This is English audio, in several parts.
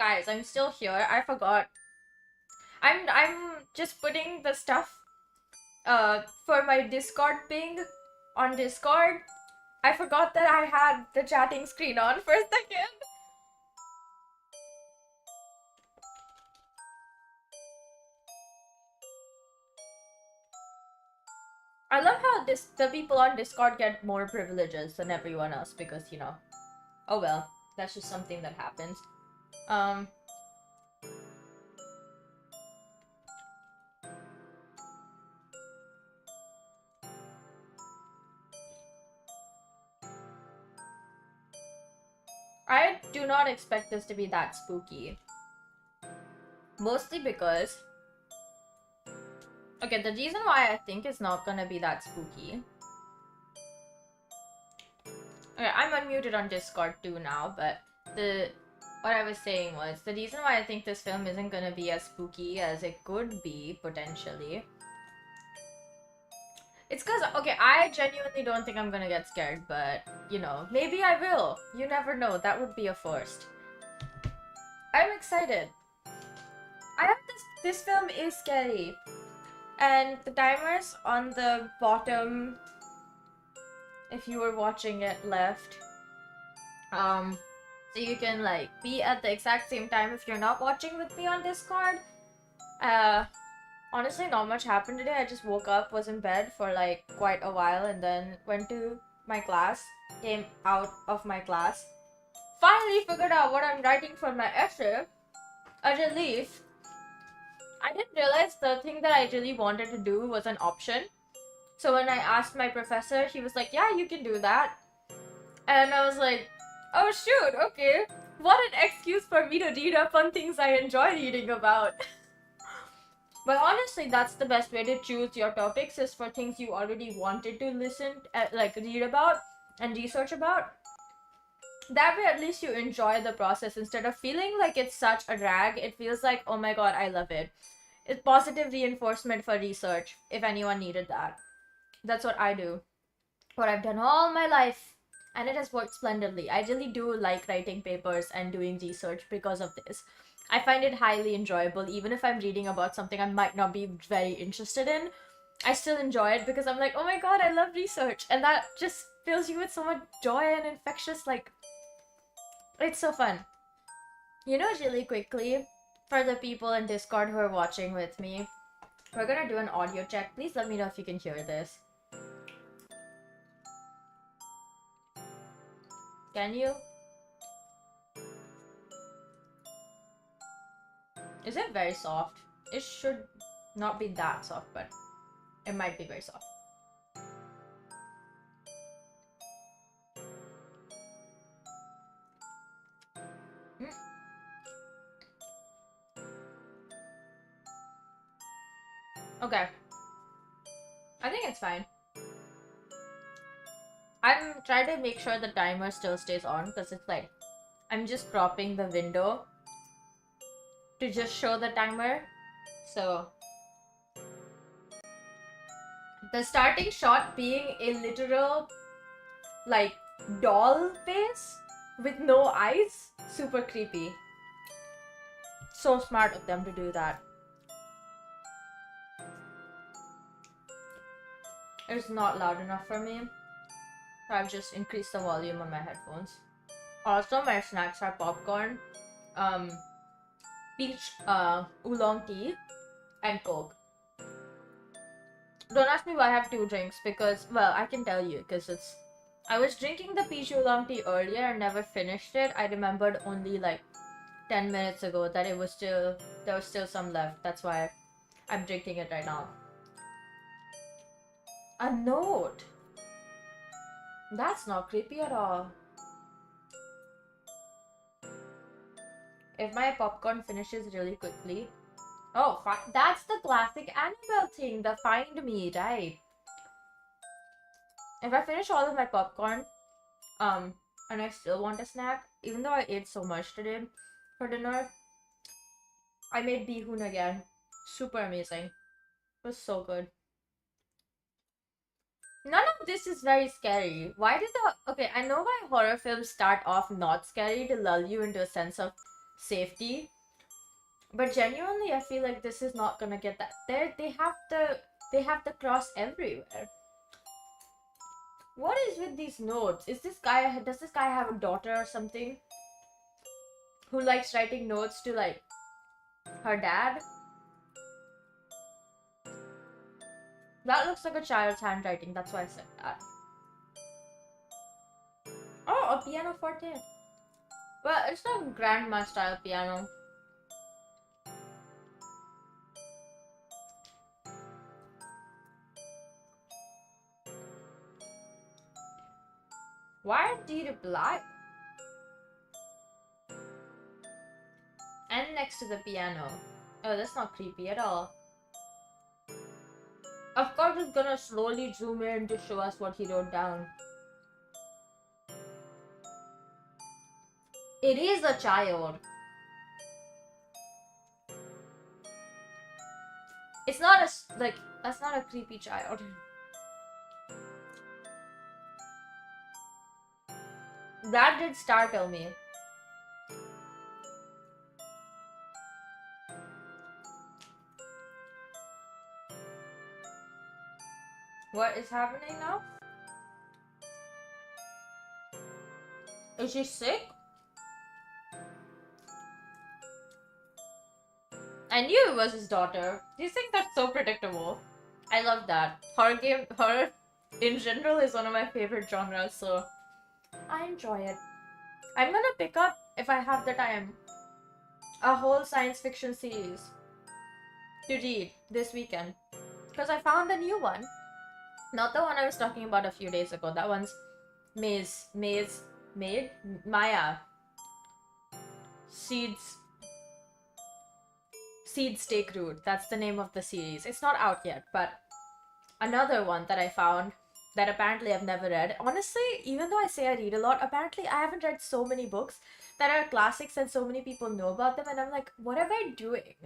Guys, I'm still here. I forgot. I'm just putting the stuff for my Discord ping on Discord. I forgot that I had the chatting screen on for a second. I love how the people on Discord get more privileges than everyone else because, you know, oh well, that's just something that happens. I do not expect this to be that spooky. Mostly because... Okay, the reason why I think it's not gonna be that spooky... Okay, I'm unmuted on Discord too now, but what I was saying was, the reason why I think this film isn't gonna be as spooky as it could be, potentially, it's because, okay, I genuinely don't think I'm gonna get scared, but, you know, maybe I will. You never know. That would be a first. I'm excited. This film is scary. And the timers on the bottom, if you were watching it, left. So you can, like, be at the exact same time if you're not watching with me on Discord. Honestly, not much happened today. I just woke up, was in bed for like quite a while, and then went to my class, came out of my class, finally figured out what I'm writing for my essay, a relief. I didn't realize the thing that I really wanted to do was an option. So when I asked my professor, he was like, yeah, you can do that. And I was like, oh shoot, okay. What an excuse for me to read up on things I enjoy reading about. But honestly, that's the best way to choose your topics, is for things you already wanted to read about and research about. That way at least you enjoy the process instead of feeling like it's such a drag. It feels like, oh my god, I love it. It's positive reinforcement for research, if anyone needed that. That's what I do. What I've done all my life. And it has worked splendidly. I really do like writing papers and doing research because of this. I find it highly enjoyable, even if I'm reading about something I might not be very interested in. I still enjoy it because I'm like, oh my god, I love research. And that just fills you with so much joy and infectious, like... It's so fun. You know, really quickly, for the people in Discord who are watching with me, we're gonna do an audio check. Please let me know if you can hear this. Can you? Is it very soft? It should not be that soft, but it might be very soft. Okay. I think it's fine. I'm trying to make sure the timer still stays on because it's like, I'm just cropping the window to just show the timer. So the starting shot being a literal like doll face with no eyes, super creepy. So smart of them to do that. It's not loud enough for me. So I've just increased the volume on my headphones. Also, my snacks are popcorn, peach oolong tea, and Coke. Don't ask me why I have 2 drinks because, well, I can tell you because it's... I was drinking the peach oolong tea earlier and never finished it. I remembered only like 10 minutes ago that it was still... there was still some left. That's why I'm drinking it right now. A note! That's not creepy at all. If my popcorn finishes really quickly... Oh, that's the classic Annabelle thing, the find me, right? If I finish all of my popcorn, and I still want a snack, even though I ate so much today for dinner, I made bihun again. Super amazing. It was so good. None of this is very scary. Why did the... Okay, I know why horror films start off not scary to lull you into a sense of safety. But genuinely, I feel like this is not gonna get that. They have the cross everywhere. What is with these notes? Does this guy have a daughter or something? Who likes writing notes to like her dad? That looks like a child's handwriting, that's why I said that. Oh, a pianoforte. Well, it's not a grandma style piano. Why did it black? And next to the piano. Oh, that's not creepy at all. Of course, it's gonna slowly zoom in to show us what he wrote down. It is a child. It's not a, like, that's not a creepy child. That did startle me. What is happening now? Is she sick? I knew it was his daughter. These things are so predictable. I love that. Horror in general is one of my favorite genres, so I enjoy it. I'm gonna pick up, if I have the time, a whole science fiction series to read this weekend. Because I found a new one. Not the one I was talking about a few days ago. That one's Maya. Seeds Take Root. That's the name of the series. It's not out yet, but another one that I found that apparently I've never read. Honestly, even though I say I read a lot, apparently I haven't read so many books that are classics and so many people know about them, and I'm like, what am I doing?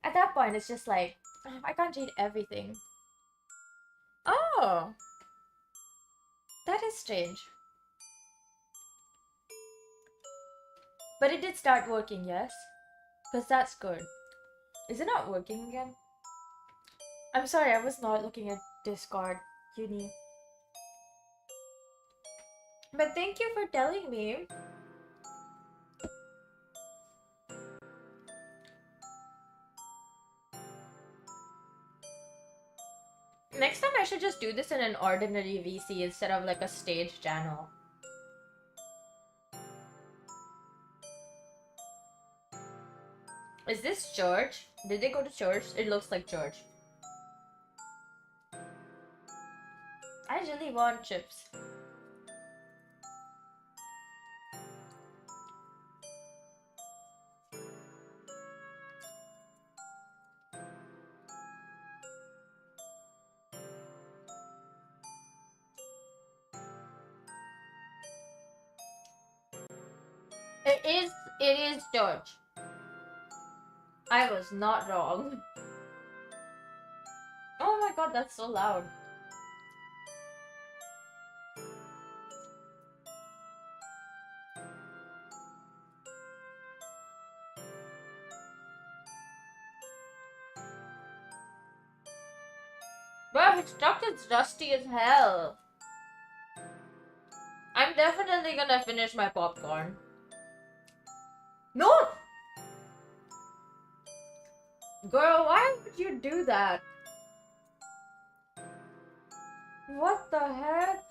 At that point, it's just like, I can't read everything. Oh! That is strange. But it did start working, yes? Because that's good. Is it not working again? I'm sorry, I was not looking at Discord, Uni. But thank you for telling me. Next time I should just do this in an ordinary VC instead of like a stage channel. Is this church? Did they go to church? It looks like church. I really want chips. It is church. I was not wrong. Oh my god, that's so loud. Bro, his truck is rusty as hell. I'm definitely gonna finish my popcorn. No! Girl, why would you do that? What the heck?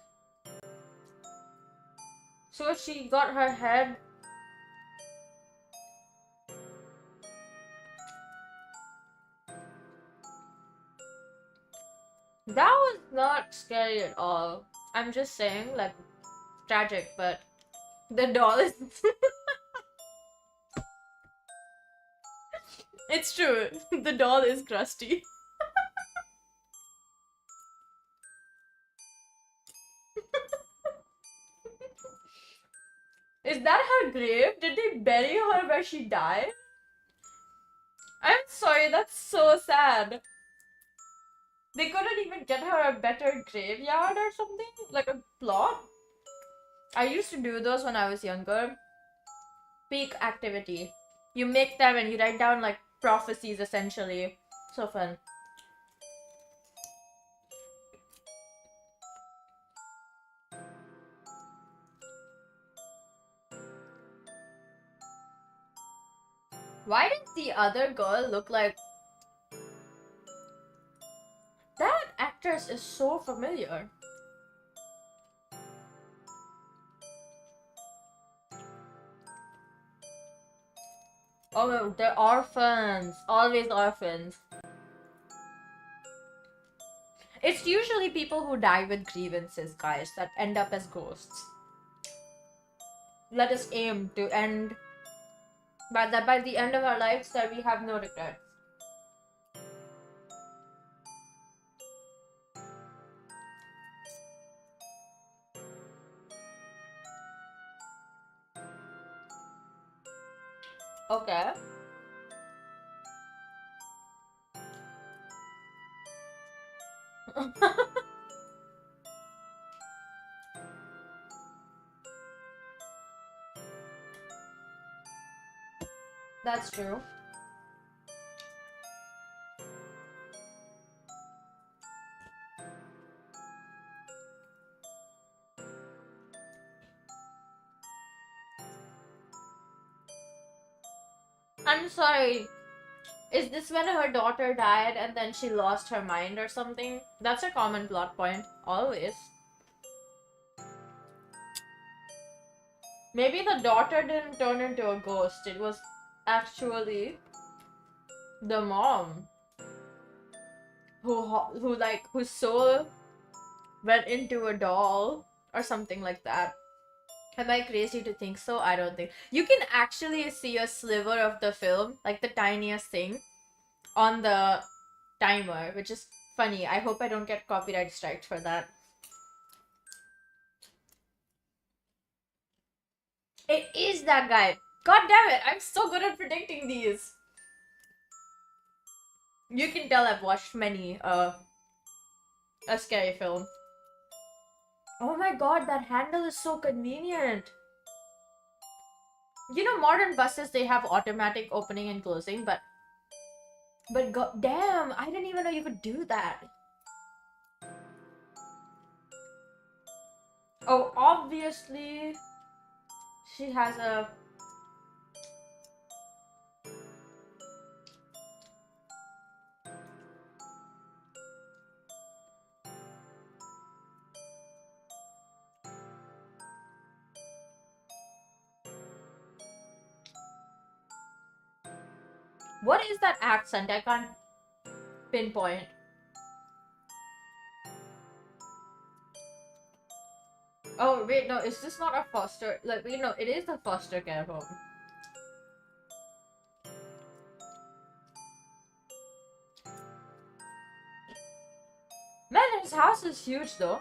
So she got her head. That was not scary at all. I'm just saying, like, tragic, but the doll is... It's true. The doll is crusty. Is that her grave? Did they bury her where she died? I'm sorry, that's so sad. They couldn't even get her a better graveyard or something? Like a plot? I used to do those when I was younger. peak activity. You make them and you write down like prophecies essentially. So fun. Why did the other girl look like... That actress is so familiar. Oh, they're orphans. Always orphans. It's usually people who die with grievances, guys, that end up as ghosts. Let us aim to end... But that by the end of our lives that we have no regrets. Okay. That's true. I'm sorry. Is this when her daughter died and then she lost her mind or something? That's a common plot point. Always. Maybe the daughter didn't turn into a ghost. It was actually the mom whose soul went into a doll or something like that. Am I crazy to think so? I don't think. You can actually see a sliver of the film, like the tiniest thing, on the timer, which is funny. I hope I don't get copyright striked for that. It is that guy. God damn it, I'm so good at predicting these. You can tell I've watched many, a scary film. Oh my god, that handle is so convenient. You know, modern buses, they have automatic opening and closing, but god damn, I didn't even know you could do that. Oh, obviously, she has a... What is that accent? I can't pinpoint. Oh, wait, no, is this not a foster... Like, wait, no, it is a foster care home. Man, his house is huge, though.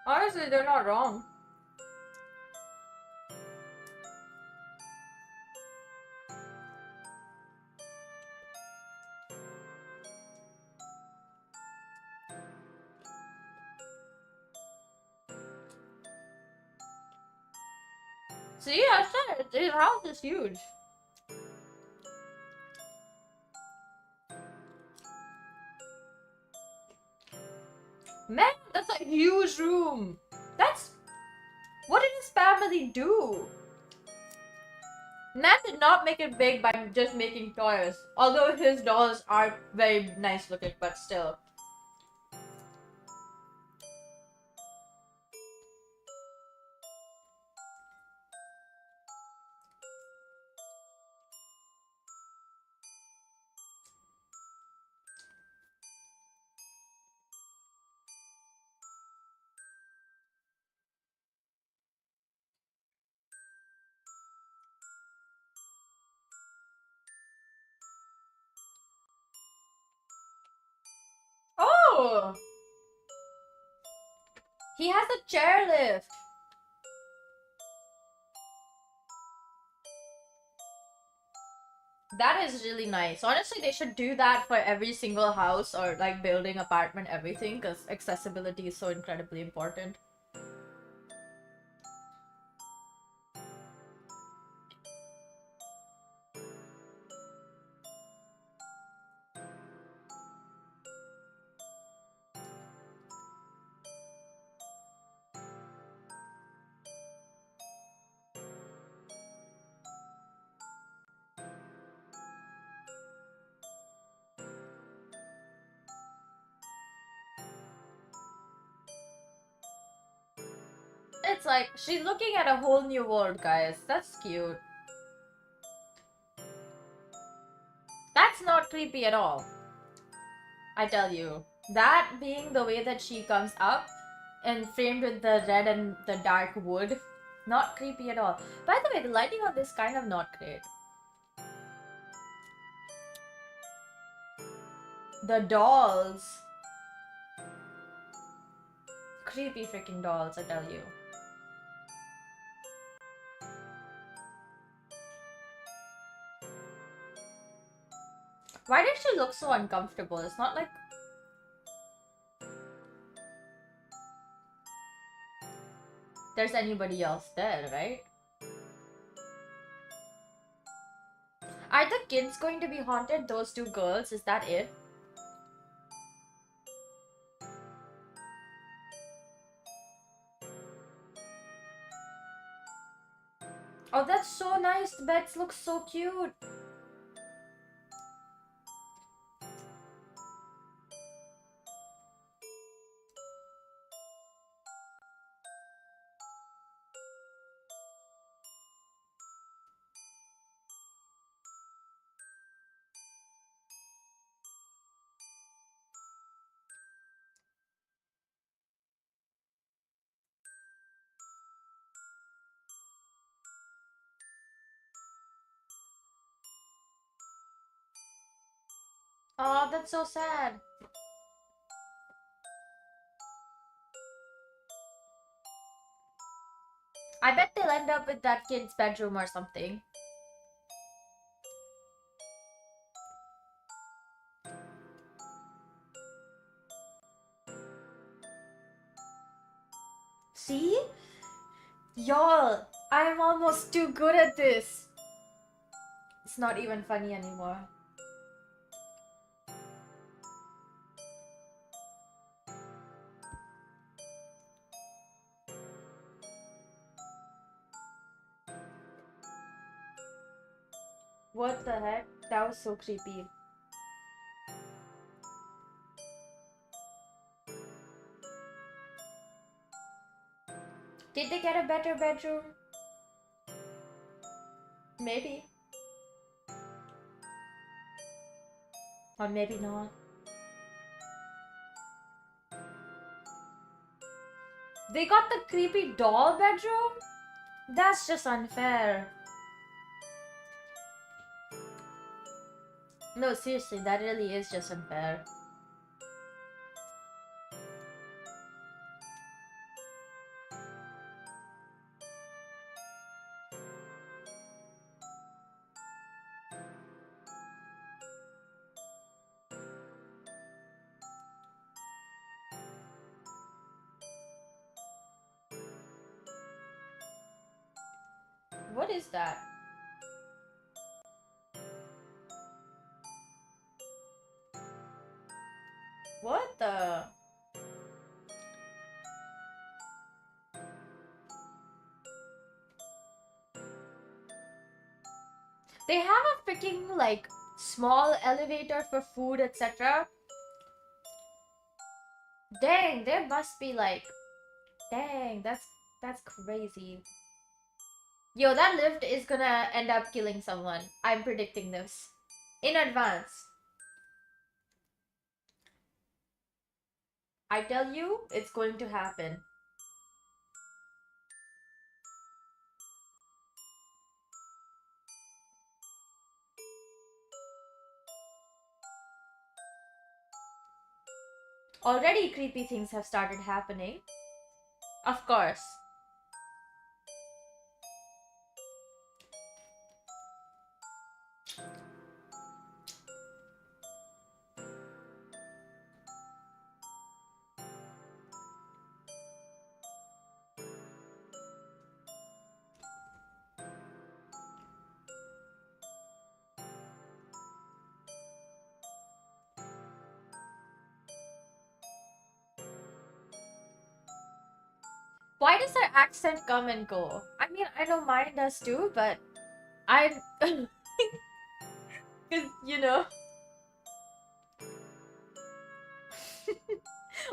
Honestly, they're not wrong. See, I said it. His house is huge. Man, that's a huge room. That's... What did his family do? Man did not make it big by just making toys. Although his dolls are very nice looking, but still. Oh! He has a chairlift. That is really nice. Honestly, they should do that for every single house or like building, apartment, everything, because accessibility is so incredibly important. It's like, she's looking at a whole new world, guys. That's cute. That's not creepy at all. I tell you. That being the way that she comes up and framed with the red and the dark wood, not creepy at all. By the way, the lighting on this kind of not great. The dolls. Creepy freaking dolls, I tell you. Why did she look so uncomfortable? It's not like... there's anybody else there, right? Are the kids going to be haunted? Those two girls? Is that it? Oh, that's so nice. The beds look so cute. Oh, that's so sad. I bet they'll end up with that kid's bedroom or something. See? Y'all, I'm almost too good at this. It's not even funny anymore. What the heck? That was so creepy. Did they get a better bedroom? Maybe. Or maybe not. They got the creepy doll bedroom? That's just unfair. No, seriously, that really is just unfair. What is that? What the? They have a freaking like small elevator for food, etc. Dang, there must be like, dang, that's crazy. Yo, that lift is gonna end up killing someone. I'm predicting this in advance. I tell you, it's going to happen. Already creepy things have started happening. Of course. Why does her accent come and go? I mean, I know mine does too, but I... Because, you know...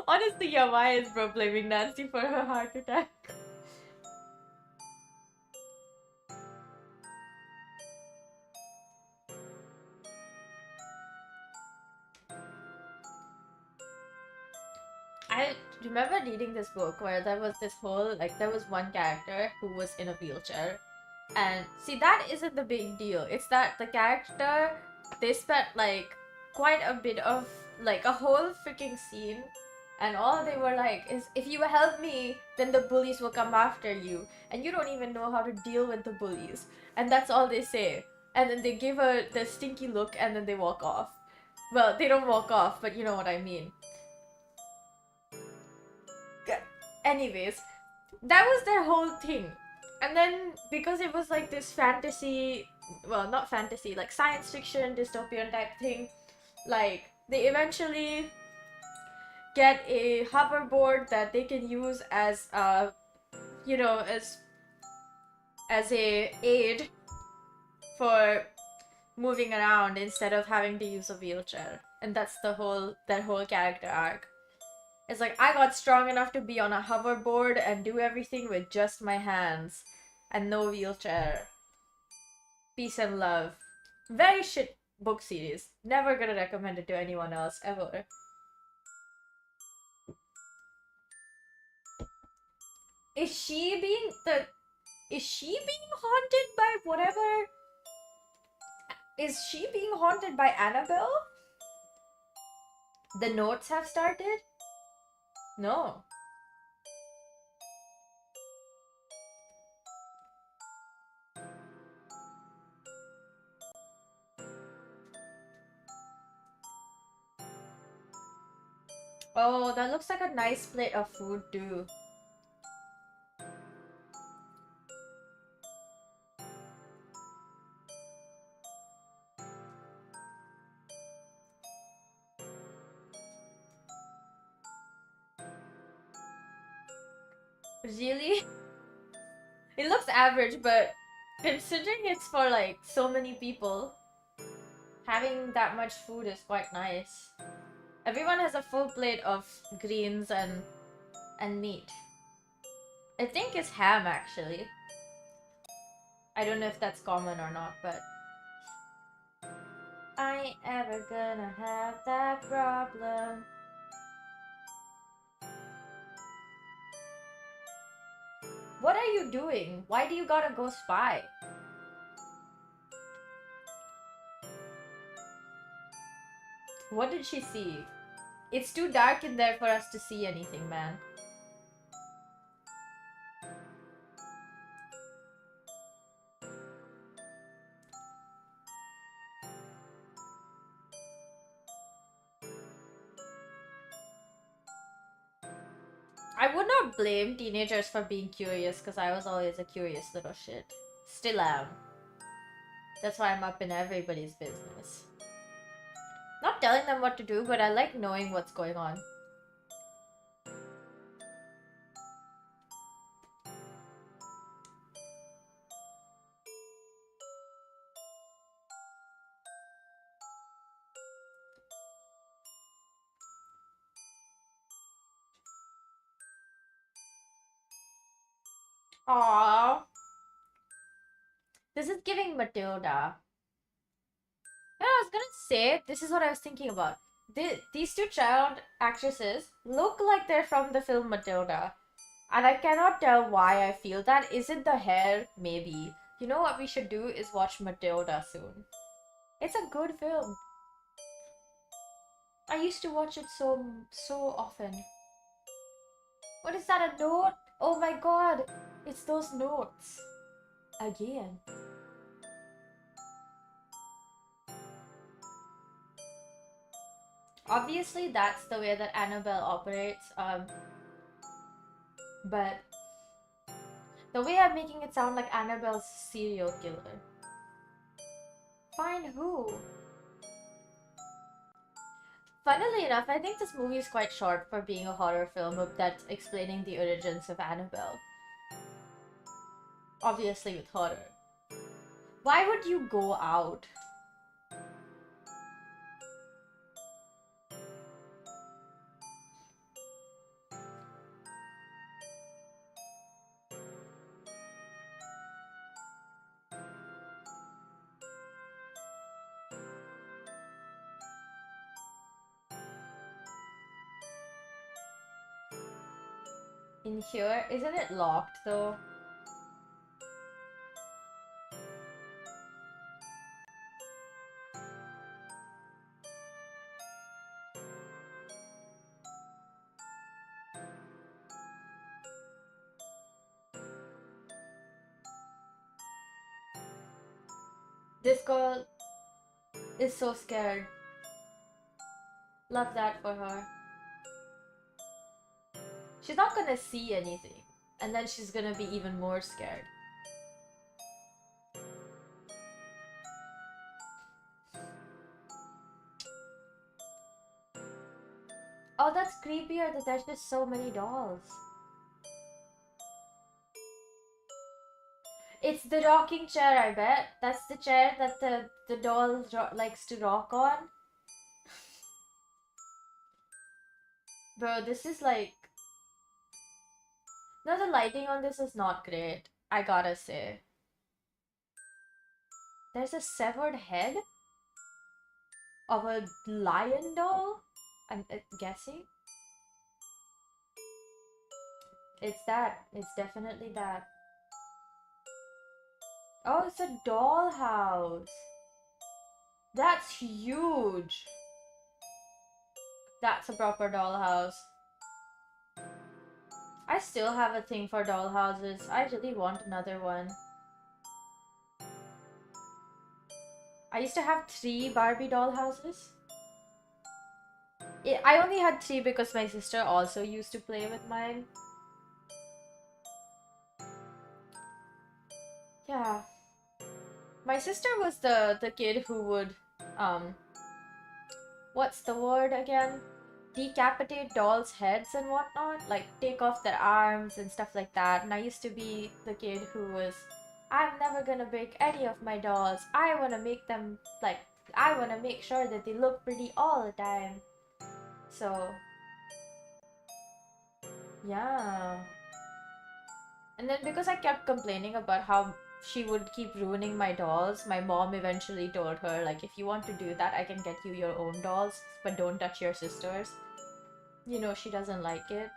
Honestly, yeah, why is bro blaming Nancy for her heart attack? I remember reading this book where there was this whole, like, there was one character who was in a wheelchair. And see, that isn't the big deal. It's that the character, they spent, like, quite a bit of, like, a whole freaking scene. And all they were like is, if you help me, then the bullies will come after you. And you don't even know how to deal with the bullies. And that's all they say. And then they give her the stinky look and then they walk off. Well, they don't walk off, but you know what I mean. Anyways, that was their whole thing. And then, because it was like this fantasy, well, not fantasy, like science fiction, dystopian type thing, like, they eventually get a hoverboard that they can use as a, you know, as a aid for moving around instead of having to use a wheelchair. And that's their whole character arc. It's like, I got strong enough to be on a hoverboard and do everything with just my hands. And no wheelchair. Peace and love. Very shit book series. Never gonna recommend it to anyone else, ever. Is she being haunted by whatever? Is she being haunted by Annabelle? The notes have started? No. Oh, that looks like a nice plate of food too. Really? It looks average, but considering it's for like so many people, having that much food is quite nice. Everyone has a full plate of greens and meat. I think it's ham actually. I don't know if that's common or not, but I ain't ever gonna have that problem. What are you doing? Why do you gotta go spy? What did she see? It's too dark in there for us to see anything, man. I would not blame teenagers for being curious, because I was always a curious little shit. Still am. That's why I'm up in everybody's business. Not telling them what to do, but I like knowing what's going on. Aww. This is giving Matilda. Yeah, I was gonna say, this is what I was thinking about. These two child actresses look like they're from the film Matilda. And I cannot tell why I feel that. Is it the hair? Maybe. You know what we should do is watch Matilda soon. It's a good film. I used to watch it so often. What is that, a note? Oh my god! It's those notes. Again. Obviously, that's the way that Annabelle operates, but the way I'm making it sound like Annabelle's serial killer. Find who? Funnily enough, I think this movie is quite short for being a horror film that's explaining the origins of Annabelle. Obviously with horror. Why would you go out? In here? Isn't it locked though? This girl is so scared. Love that for her. She's not gonna see anything. And then she's gonna be even more scared. Oh, that's creepier that there's just so many dolls. It's the rocking chair, I bet. That's the chair that the doll likes to rock on. Bro, this is like... No, the lighting on this is not great, I gotta say. There's a severed head of a lion doll? I'm guessing. It's that. It's definitely that. Oh, it's a dollhouse. That's huge. That's a proper dollhouse. I still have a thing for dollhouses. I really want another one. I used to have 3 Barbie dollhouses. I only had 3 because my sister also used to play with mine. Yeah. My sister was the kid who would, what's the word again? Decapitate dolls' heads and whatnot. Like, take off their arms and stuff like that. And I used to be the kid who was, I'm never gonna break any of my dolls. I wanna make them, like, I wanna make sure that they look pretty all the time. So, yeah. And then because I kept complaining about how she would keep ruining my dolls, my mom eventually told her, like, if you want to do that, I can get you your own dolls, but don't touch your sister's. You know, she doesn't like it.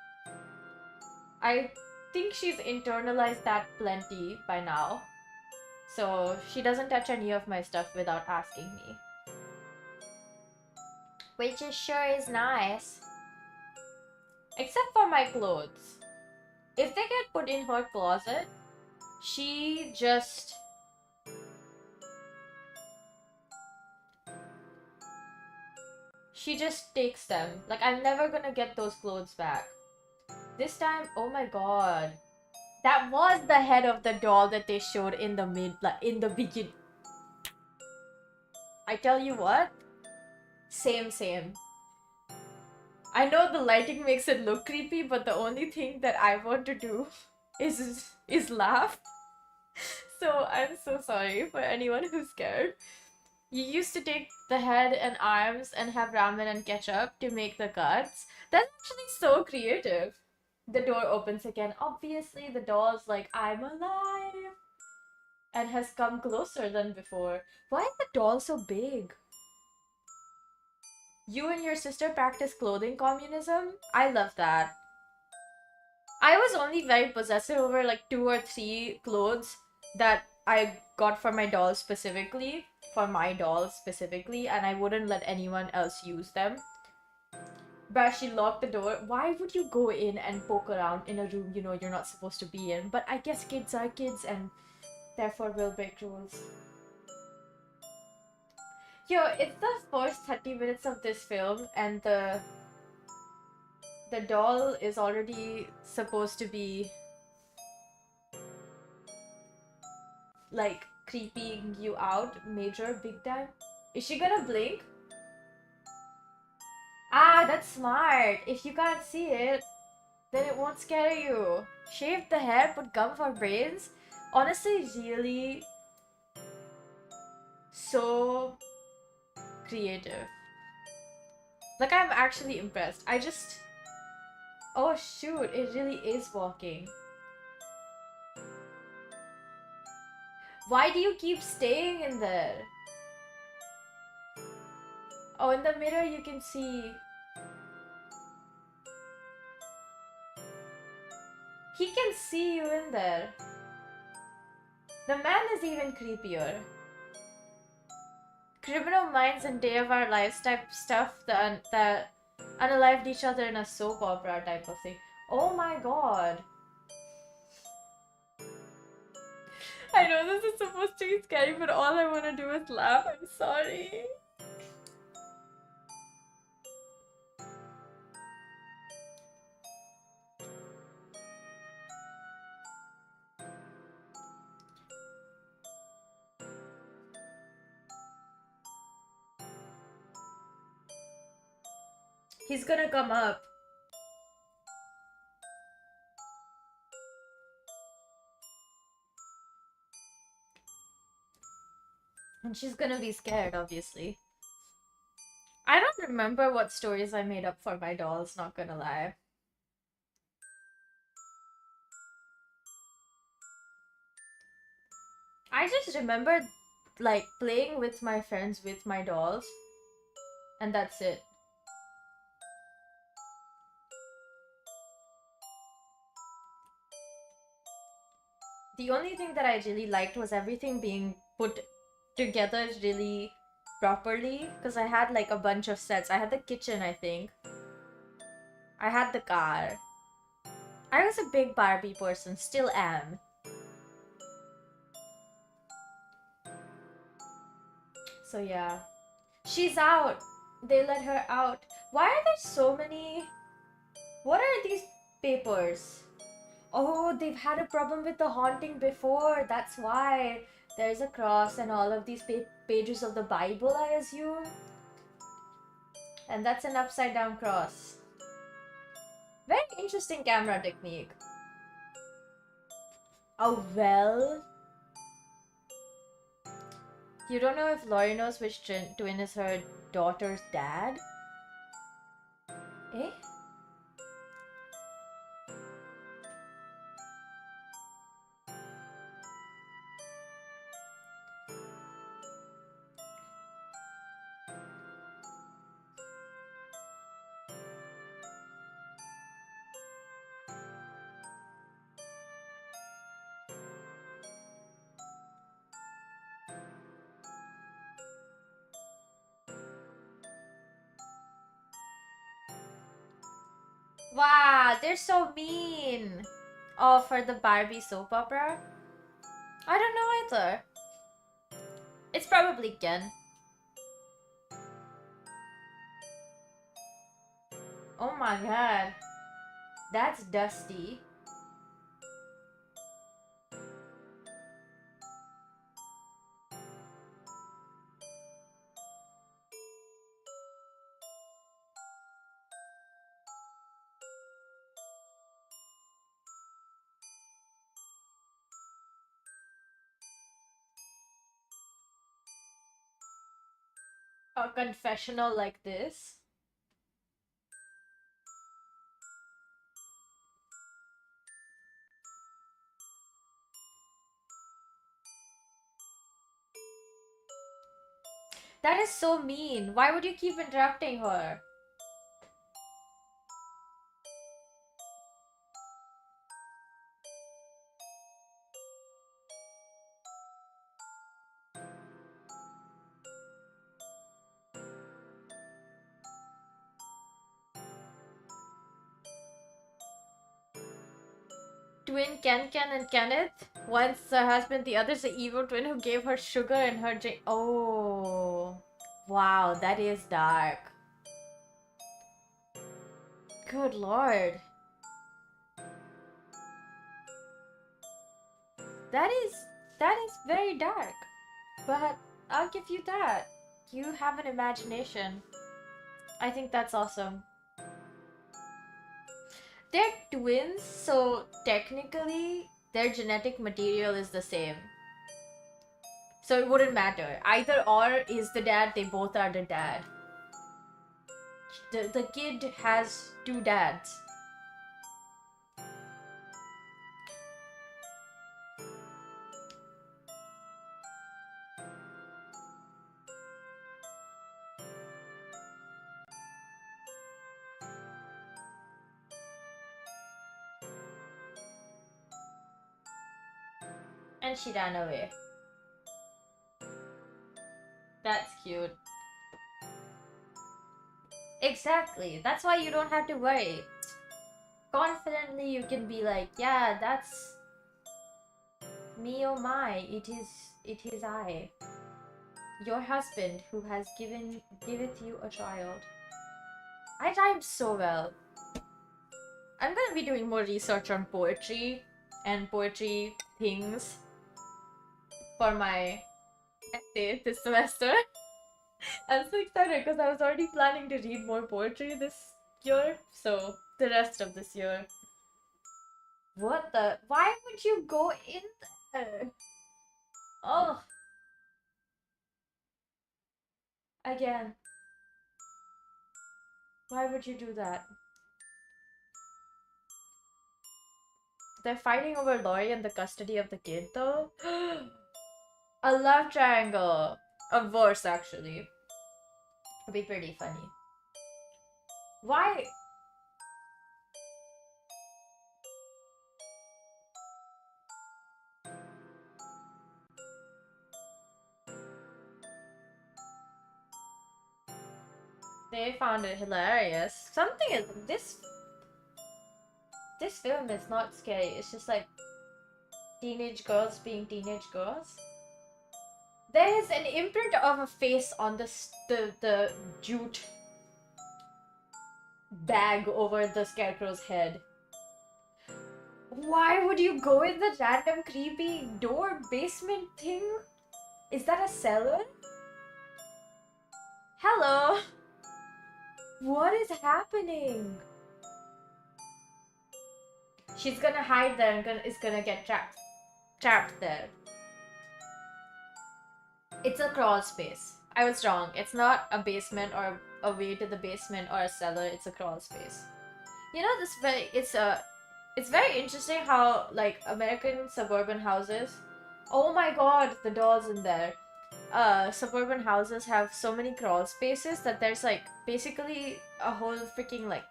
I think she's internalized that plenty by now. So she doesn't touch any of my stuff without asking me. Which is sure is nice. Except for my clothes. If they get put in her closet, she just... She just takes them. Like, I'm never gonna get those clothes back. This time, oh my god. That was the head of the doll that they showed in the beginning. I tell you what. Same. I know the lighting makes it look creepy, but the only thing that I want to do is laugh. So I'm so sorry for anyone who's scared. You used to take the head and arms and have ramen and ketchup to make the cuts. That's actually so creative. The door opens again. Obviously, the doll's like, I'm alive! And has come closer than before. Why is the doll so big? You and your sister practice clothing communism? I love that. I was only very possessive over like 2 or 3 clothes that I got for my dolls specifically. For my dolls specifically. And I wouldn't let anyone else use them. But she locked the door. Why would you go in and poke around in a room you know you're not supposed to be in? But I guess kids are kids and therefore will break rules. Yo, it's the first 30 minutes of this film and the doll is already supposed to be like creeping you out big time. Is she gonna blink? Yeah, that's smart. If you can't see it, then it won't scare you. Shave the hair, put gum for brains. Honestly, really so creative. Like, I'm actually impressed. I just... Oh shoot, it really is walking. Why do you keep staying in there? Oh, in the mirror you can see. He can see you in there. The man is even creepier. Criminal Minds and Day of Our Lives type stuff that unalived each other in a soap opera type of thing. Oh my god. I know this is supposed to be scary, but all I want to do is laugh. I'm sorry. He's gonna come up. And she's gonna be scared, obviously. I don't remember what stories I made up for my dolls, not gonna lie. I just remember, like, playing with my friends with my dolls. And that's it. The only thing that I really liked was everything being put together really properly. Because I had, like, a bunch of sets. I had the kitchen, I think. I had the car. I was a big Barbie person, still am. So yeah. She's out! They let her out. Why are there so many... What are these papers? Oh, they've had a problem with the haunting before. That's why. There's a cross and all of these pages of the Bible, I assume. And that's an upside down cross. Very interesting camera technique. Oh, well. You don't know if Lori knows which twin is her daughter's dad? Eh? Wow, they're so mean. Oh, for the Barbie soap opera? I don't know either. It's probably Ken. Oh my god. That's dusty. A confessional like this? That is so mean. Why would you keep interrupting her? Twin Ken and Kenneth. One's her husband, the other's the evil twin who gave her sugar and her drink. Oh. Wow, that is dark. Good lord. That is very dark. But I'll give you that. You have an imagination. I think that's awesome. They're twins, so technically their genetic material is the same. So it wouldn't matter. Either or is the dad, they both are the dad. The kid has two dads. And she ran away. That's cute. Exactly. That's why you don't have to worry. Confidently you can be like, yeah, that's me, oh my, it is I. Your husband who has giveth you a child. I rhymed so well. I'm gonna be doing more research on poetry and poetry things for my essay this semester. I'm so excited because I was already planning to read more poetry this year, so the rest of this year. What the? Why would you go in there? Oh. Again. Why would you do that? They're fighting over Lori and the custody of the kid, though? A love triangle! A verse, actually. Would be pretty funny. Why? They found it hilarious. Something is... This film is not scary. It's just like... teenage girls being teenage girls. There is an imprint of a face on the jute bag over the scarecrow's head. Why would you go in the random creepy door basement thing? Is that a cellar? Hello? What is happening? She's gonna hide there and is gonna get trapped there. It's a crawl space. I was wrong. It's not a basement or a way to the basement or a cellar. It's a crawl space. You know, it's very interesting how, like, American suburban houses... Oh my god, the dolls in there. Suburban houses have so many crawl spaces that there's, like, basically a whole freaking, like,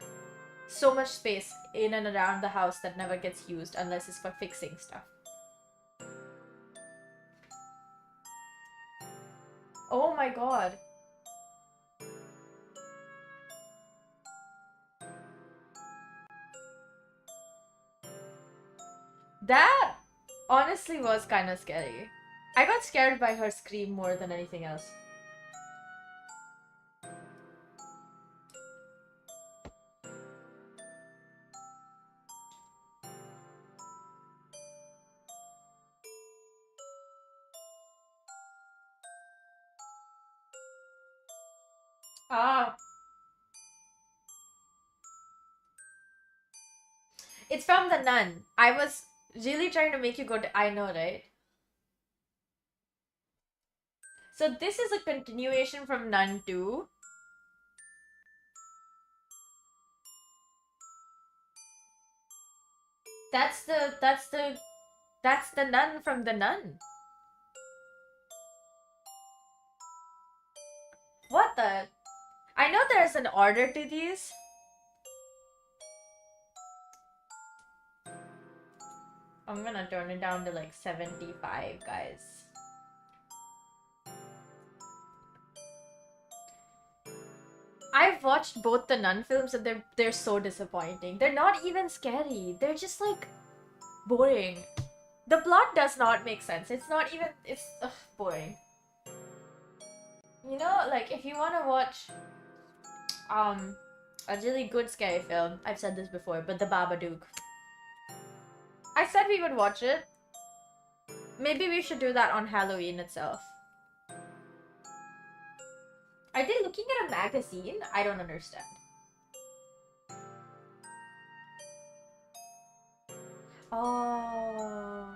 so much space in and around the house that never gets used unless it's for fixing stuff. Oh my god. That honestly was kind of scary. I got scared by her scream more than anything else. Ah. It's from The Nun. I was really trying to make you go to... I know, right? So this is a continuation from Nun 2. That's the nun from The Nun. What the? I know there's an order to these. I'm gonna turn it down to like 75, guys. I've watched both the Nun films and they're so disappointing. They're not even scary. They're just like boring. The plot does not make sense. It's not even... It's boring. You know, like, if you want to watch a really good scary film, I've said this before, but The Babadook. I said we would watch it. Maybe we should do that on Halloween itself. Are they looking at a magazine? I don't understand. Oh,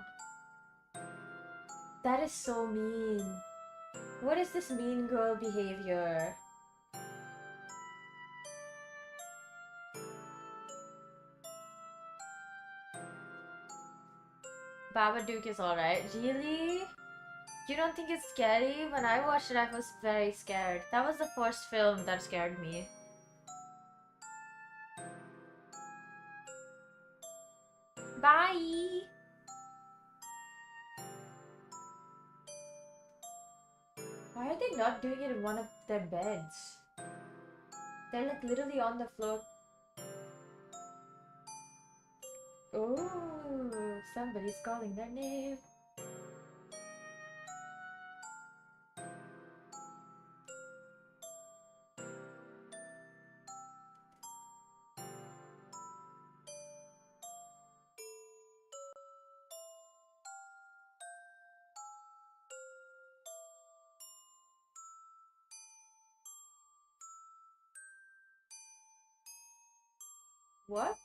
that is so mean. What is this mean girl behavior? Babadook is alright. Really? You don't think it's scary? When I watched it, I was very scared. That was the first film that scared me. Bye! Why are they not doing it in one of their beds? They're like literally on the floor. Oh, somebody's calling their name. What?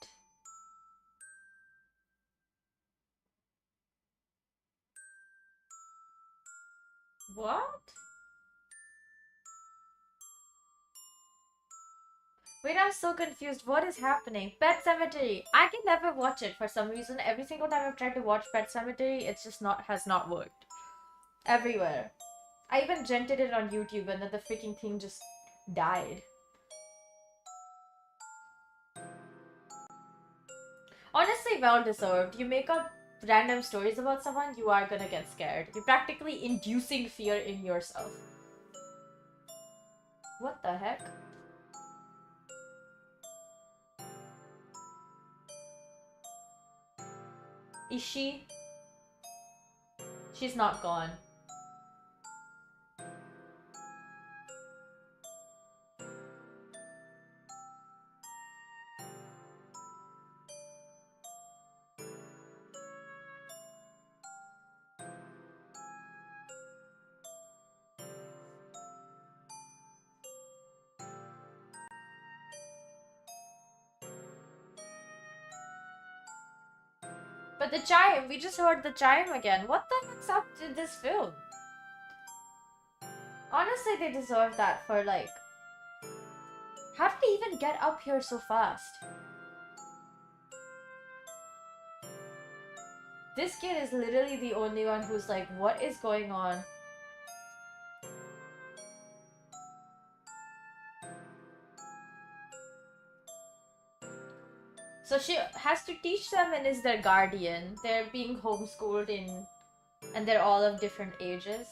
What? Wait, I'm so confused. What is happening? Pet Cemetery. I can never watch it for some reason. Every single time I've tried to watch Pet Cemetery, it's just has not worked. Everywhere. I even rented it on YouTube and then the freaking thing just died. Honestly, well deserved. You make up random stories about someone, you are gonna get scared. You're practically inducing fear in yourself. What the heck? Is she? She's not gone. But the chime, we just heard the chime again. What the heck's up to this film? Honestly, they deserve that for like... How did they even get up here so fast? This kid is literally the only one who's like, what is going on? So she has to teach them and is their guardian. They're being homeschooled in... And they're all of different ages.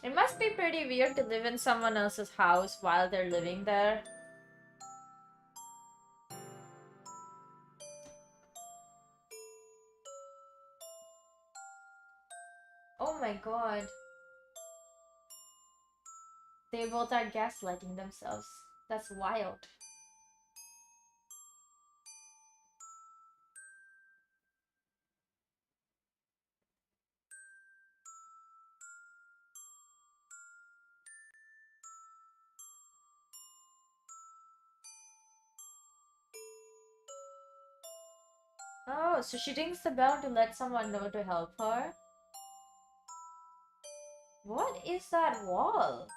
It must be pretty weird to live in someone else's house while they're living there. Oh my god. They both are gaslighting themselves. That's wild. Oh, so she rings the bell to let someone know to help her? What is that wall?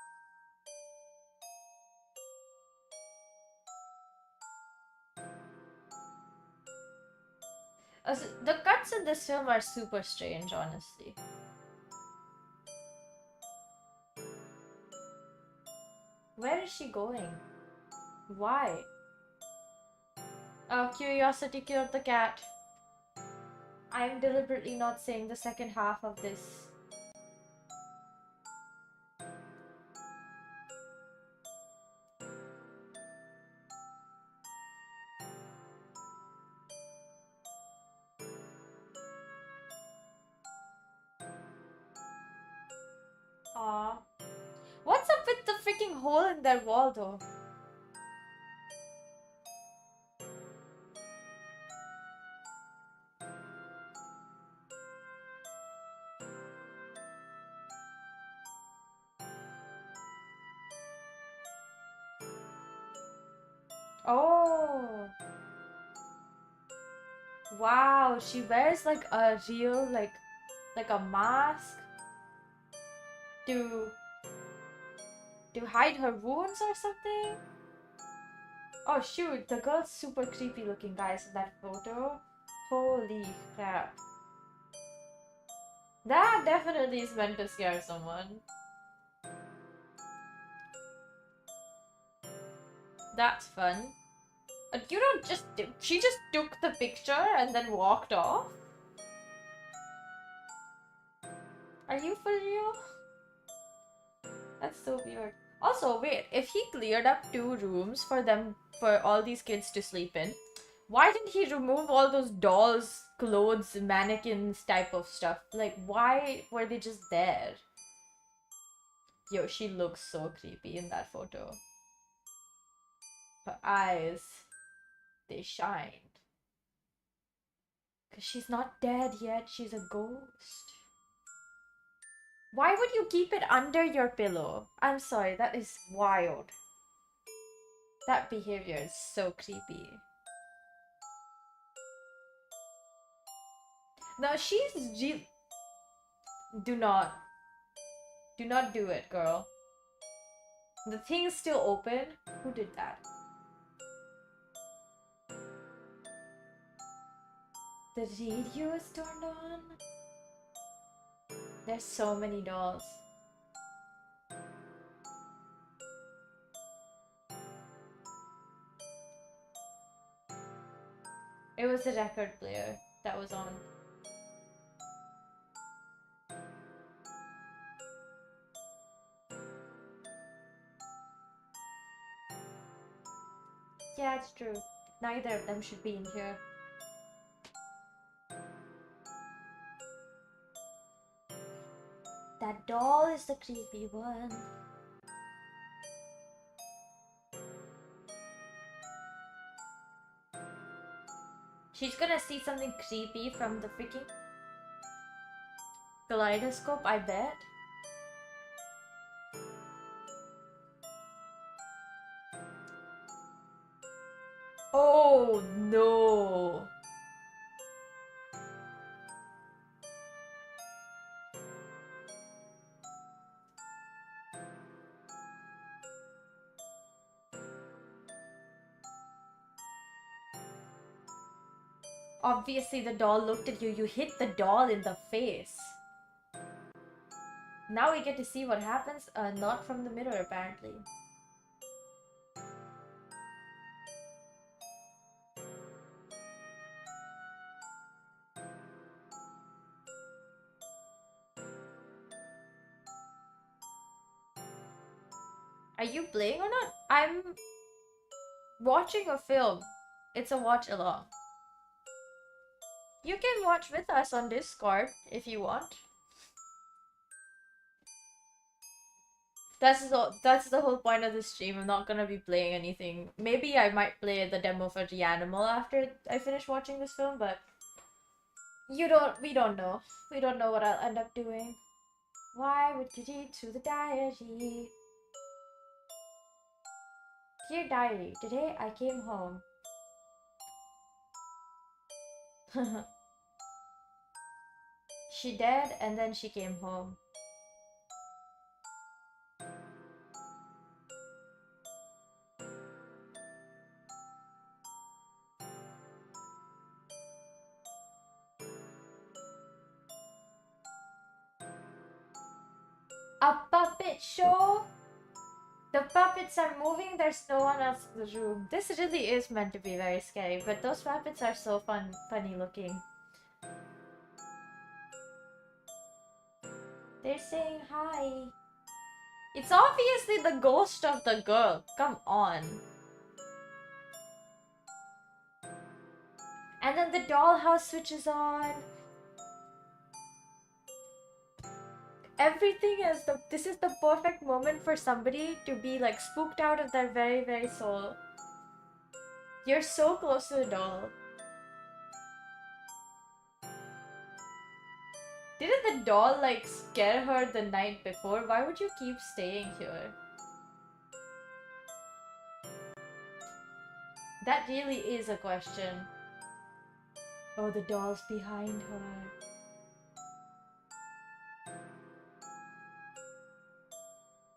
The cuts in this film are super strange, honestly. Where is she going? Why? Oh, curiosity killed the cat. I'm deliberately not saying the second half of this. Aw. What's up with the freaking hole in their wall, though? Oh. Wow, she wears like a real like a mask to hide her wounds or something. Oh shoot, the girl's super creepy looking, guys, in that photo. Holy crap. That definitely is meant to scare someone. That's fun. You don't just... She just took the picture and then walked off? Are you for real? That's so weird. Also, wait, if he cleared up 2 rooms for all these kids to sleep in, why didn't he remove all those dolls, clothes, mannequins type of stuff? Like, why were they just there? Yo, she looks so creepy in that photo. Her eyes, they shine. Because she's not dead yet, she's a ghost. Why would you keep it under your pillow? I'm sorry, that is wild. That behavior is so creepy. No, she's... Do not. Do not do it, girl. The thing is still open? Who did that? The radio is turned on? There's so many dolls. It was a record player that was on. Yeah, it's true. Neither of them should be in here. That doll is the creepy one. She's gonna see something creepy from the freaking kaleidoscope, I bet. Oh no! Obviously the doll looked at you. You hit the doll in the face. Now we get to see what happens. Not from the mirror, apparently. Are you playing or not? I'm watching a film. It's a watch along. You can watch with us on Discord if you want. That's the whole point of this stream. I'm not gonna be playing anything. Maybe I might play the demo for Reanimal after I finish watching this film, but we don't know. We don't know what I'll end up doing. Why would you read through the diary? Dear diary, today I came home. She dead and then she came home. A puppet show? The puppets are moving, there's no one else in the room. This really is meant to be very scary, but those puppets are so funny looking. They're saying hi. It's obviously the ghost of the girl. Come on. And then the dollhouse switches on. Everything is this is the perfect moment for somebody to be like spooked out of their very, very soul. You're so close to the doll. Didn't the doll like scare her the night before? Why would you keep staying here? That really is a question. Oh, the doll's behind her.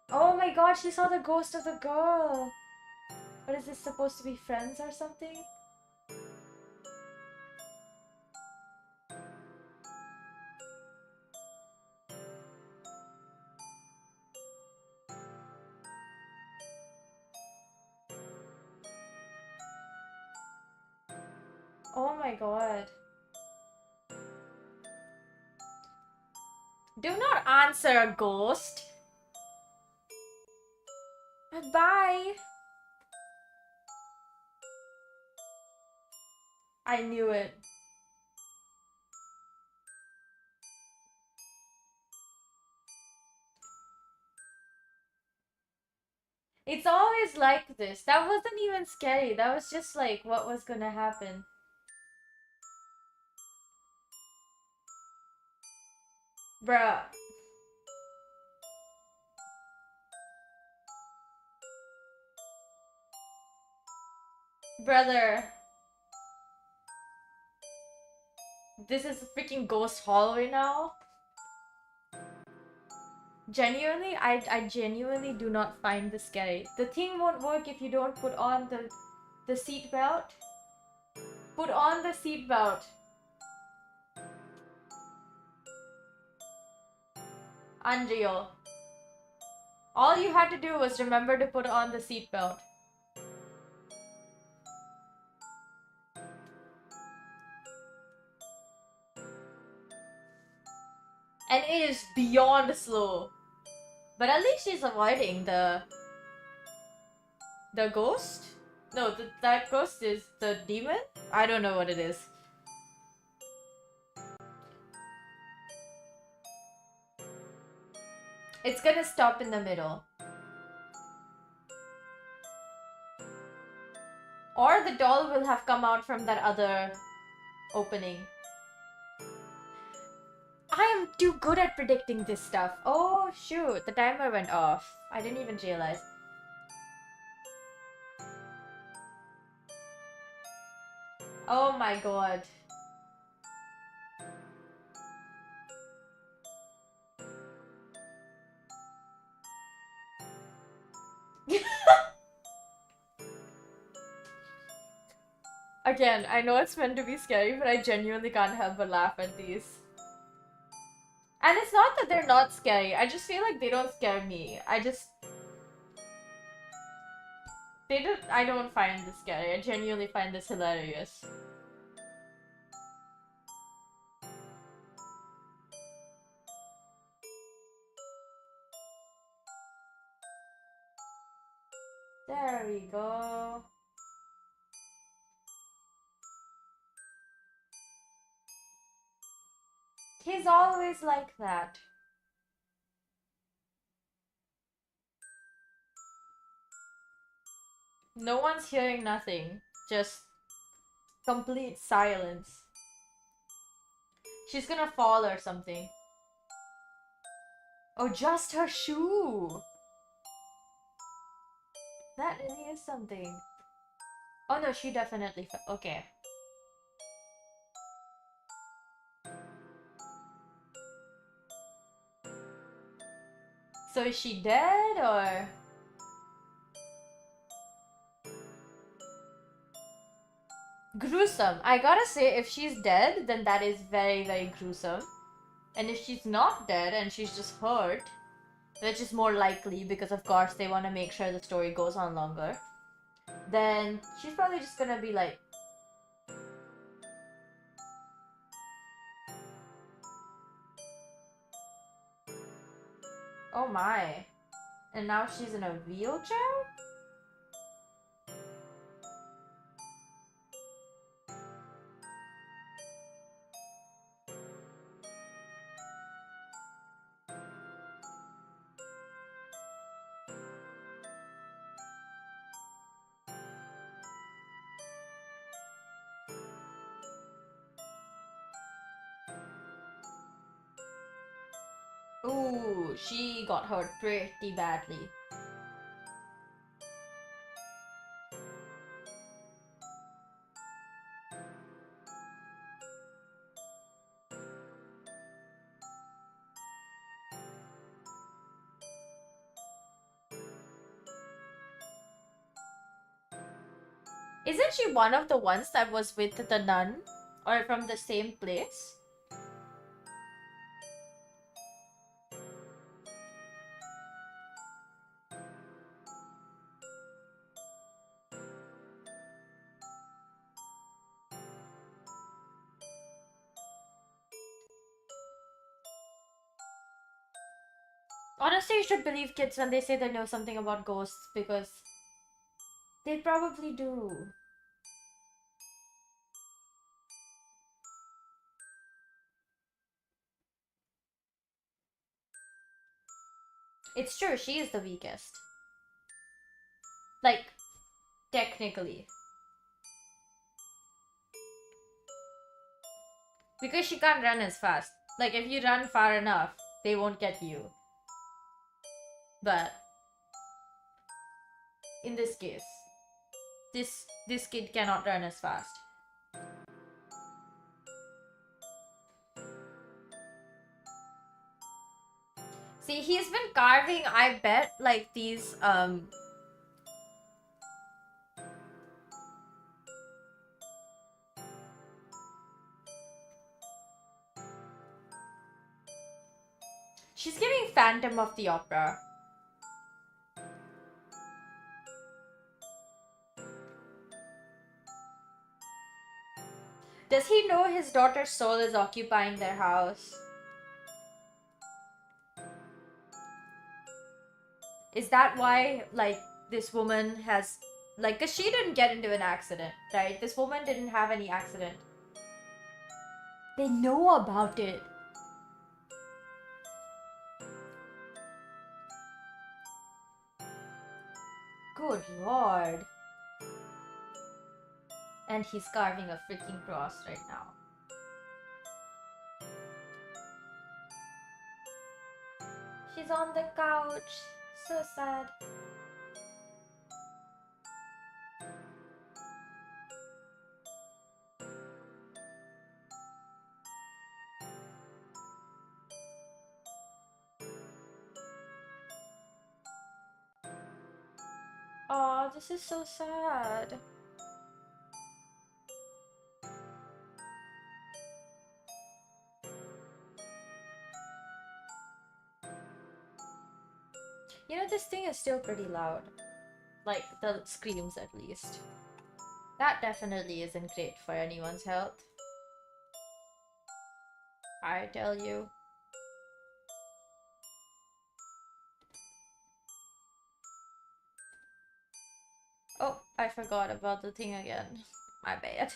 Oh my god, she saw the ghost of the girl! What is this, supposed to be friends or something? Oh my god. Do not answer a ghost! Bye! I knew it. It's always like this. That wasn't even scary. That was just like what was gonna happen. Bruh. Brother. This is a freaking ghost hallway now. Genuinely, I genuinely do not find this scary. The thing won't work if you don't put on the seatbelt. Put on the seatbelt. Unreal. All you had to do was remember to put on the seatbelt. And it is beyond slow. But at least she's avoiding the ghost? No, that ghost is the demon? I don't know what it is. It's gonna stop in the middle. Or the doll will have come out from that other opening. I am too good at predicting this stuff. Oh shoot, the timer went off. I didn't even realize. Oh my god. Again, I know it's meant to be scary, but I genuinely can't help but laugh at these. And it's not that they're not scary, I just feel like they don't scare me. I don't find this scary. I genuinely find this hilarious. There we go. He's always like that. No one's hearing nothing. Just complete silence. She's gonna fall or something. Oh, just her shoe! That really is something. Oh no, she definitely fell. Okay. So is she dead or? Gruesome. I gotta say, if she's dead, then that is very, very gruesome. And if she's not dead and she's just hurt, which is more likely because of course they want to make sure the story goes on longer, then she's probably just gonna be like, oh my. And now she's in a wheelchair? Ooh, she got hurt pretty badly. Isn't she one of the ones that was with the nun? Or from the same place? Honestly, you should believe kids when they say they know something about ghosts because they probably do. It's true, she is the weakest. Like, technically. Because she can't run as fast. Like, if you run far enough, they won't get you. But in this case, this kid cannot run as fast. See, he's been carving, I bet, like these she's giving Phantom of the Opera. Does he know his daughter's soul is occupying their house? Is that why, like, this woman has, like, cause she didn't get into an accident, right? This woman didn't have any accident. They know about it. Good lord. And he's carving a freaking cross right now. She's on the couch. So sad. Oh, this is so sad. You know, this thing is still pretty loud. Like, the screams at least. That definitely isn't great for anyone's health. I tell you. Oh, I forgot about the thing again. My bad.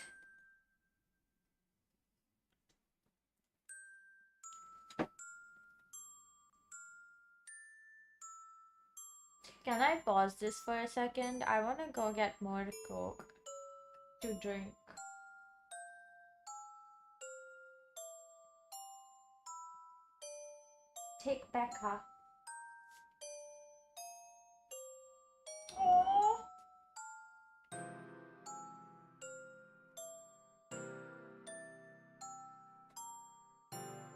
Can I pause this for a second? I wanna go get more Coke to drink. Take back, huh? Aww.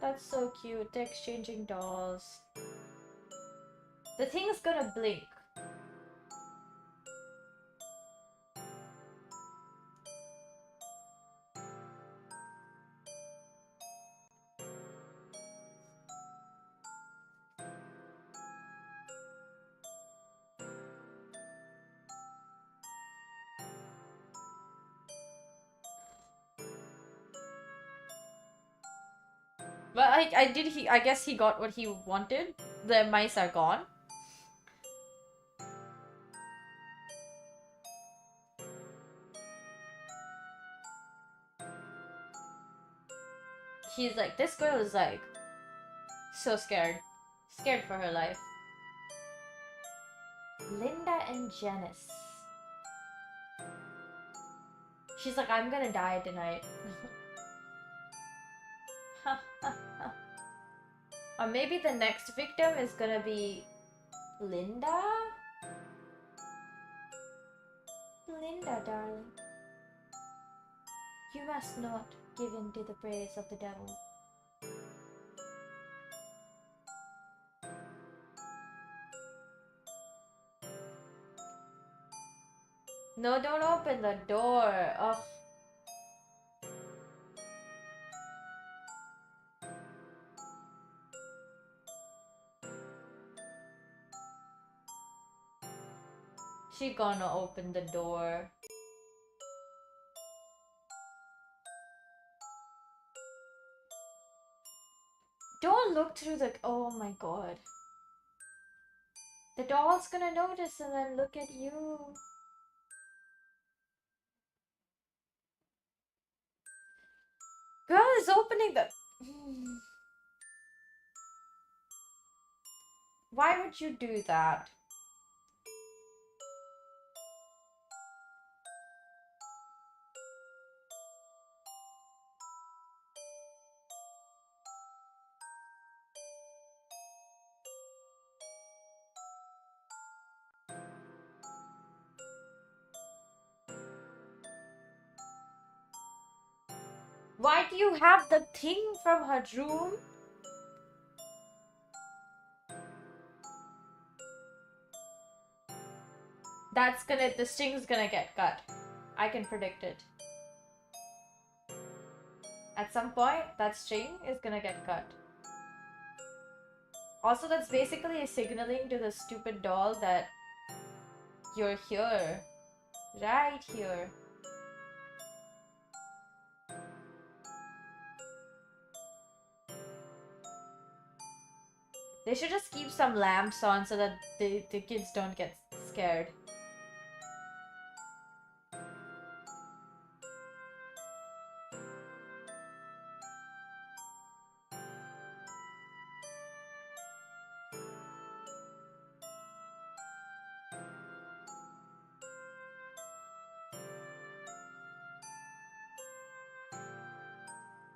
That's so cute. They're exchanging dolls. The thing's gonna blink. But I guess he got what he wanted. The mice are gone. He's like, this girl is like so scared. Scared for her life. Linda and Janice. She's like, I'm gonna die tonight. Or maybe the next victim is gonna be Linda? Linda, darling. You must not give in to the praise of the devil. No, don't open the door. Ugh. She gonna open the door. Don't look through the... Oh my god. The doll's gonna notice and then look at you. Girl is opening the... Why would you do that? Why do you have the thing from her room? That's gonna... The string's gonna get cut. I can predict it. At some point, that string is gonna get cut. Also, that's basically signaling to the stupid doll that you're here. Right here. They should just keep some lamps on so that the kids don't get scared.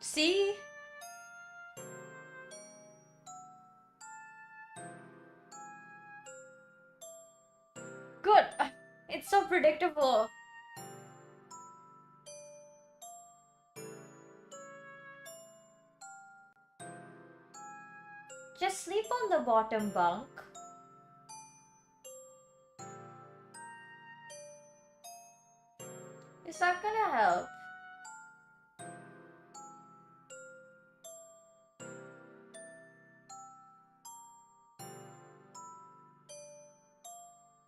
See? Good! It's so predictable. Just sleep on the bottom bunk. Is that gonna help?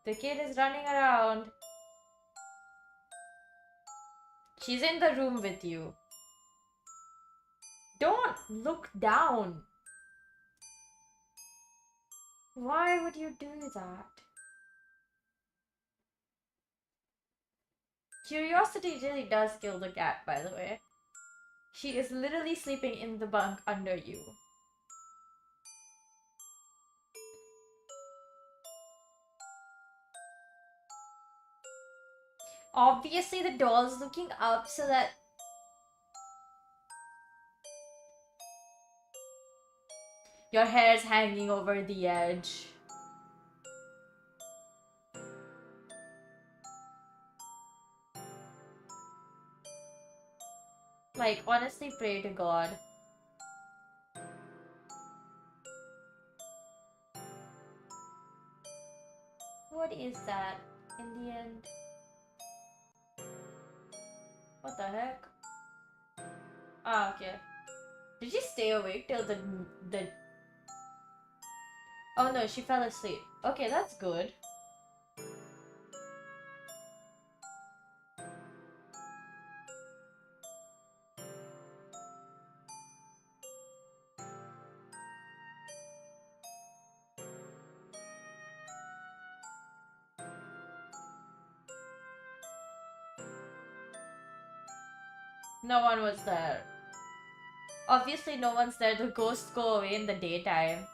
The kid is running around. She's in the room with you. Don't look down. Why would you do that? Curiosity really does kill the cat, by the way. She is literally sleeping in the bunk under you. Obviously, the doll's looking up so that... Your hair's hanging over the edge. Like, honestly, pray to God. What is that in the end? What the heck? Ah, okay. Did she stay awake till the... Oh no, she fell asleep. Okay, that's good. No one was there. Obviously, no one's there. The ghosts go away in the daytime.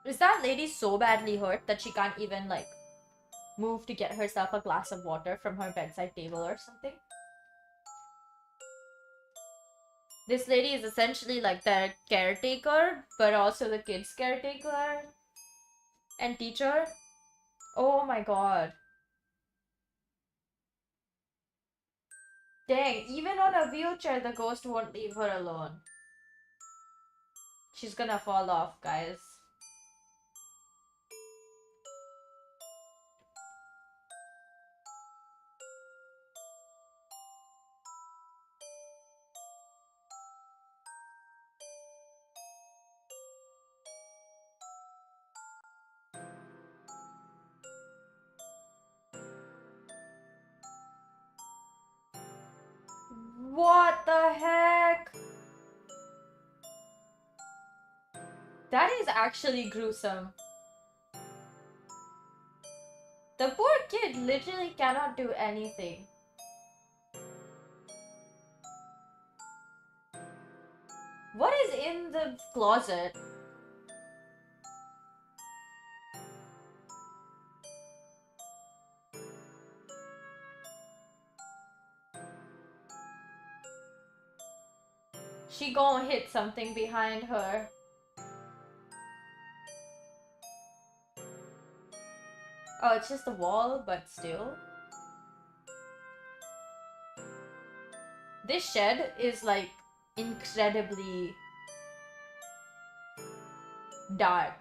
Is that lady so badly hurt that she can't even, like, move to get herself a glass of water from her bedside table or something? This lady is essentially like their caretaker, but also the kid's caretaker and teacher. Oh my god. Dang, even on a wheelchair, the ghost won't leave her alone. She's gonna fall off, guys. What the heck? That is actually gruesome. The poor kid literally cannot do anything. What is in the closet? She gonna hit something behind her. Oh, it's just a wall, but still. This shed is like incredibly dark.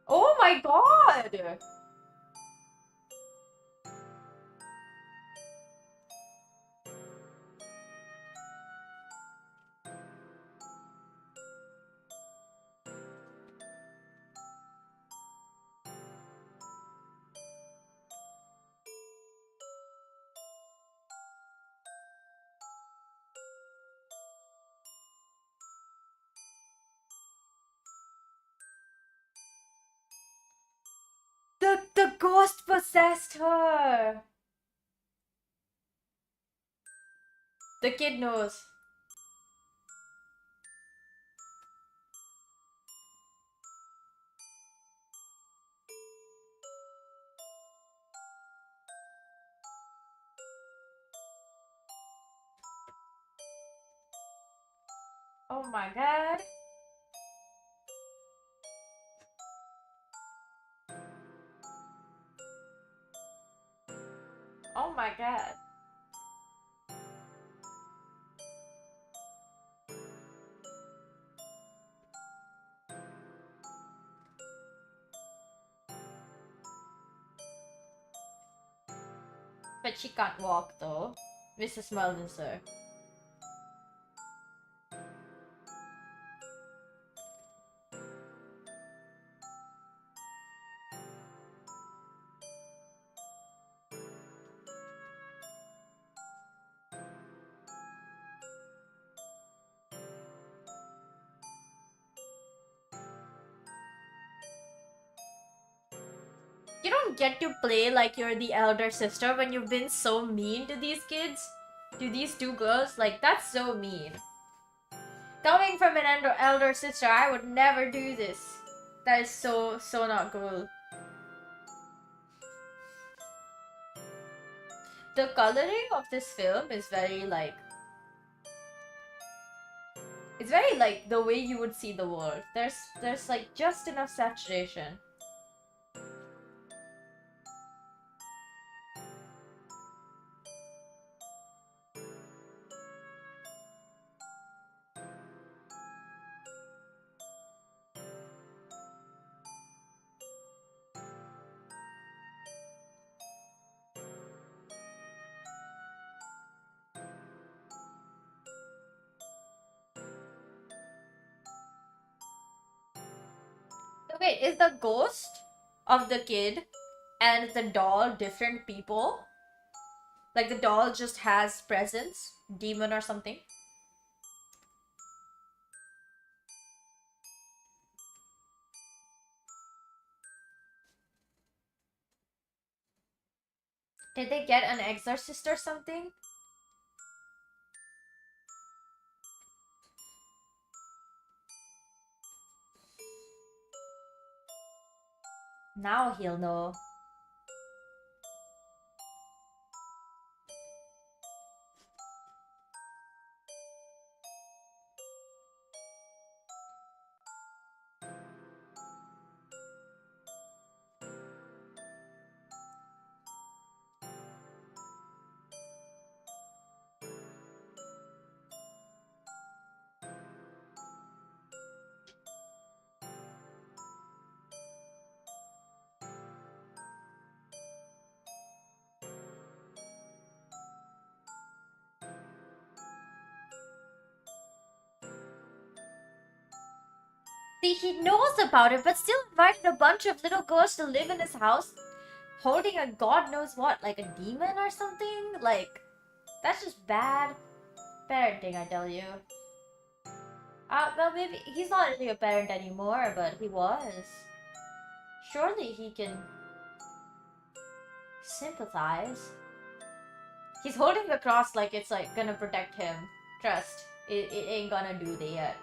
Oh my god! The ghost possessed her! The kid knows. Oh my god. Oh my god. But she can't walk though. Mrs. Melvinser. You don't get to play like you're the elder sister when you've been so mean to these kids. To these two girls. Like, that's so mean. Coming from an elder sister, I would never do this. That is so not cool. The coloring of this film is very like... It's very like the way you would see the world. There's like just enough saturation. So wait, is the ghost of the kid and the doll different people. Like the doll just has presence, demon or something. Did they get an exorcist or something? Now he'll know. See, he knows about it, but still invited a bunch of little girls to live in his house, holding a god knows what, like a demon or something? Like, that's just bad parenting, I tell you. Well, maybe he's not really a parent anymore, but he was. Surely he can sympathize. He's holding the cross like it's like gonna protect him. Trust, it ain't gonna do that yet.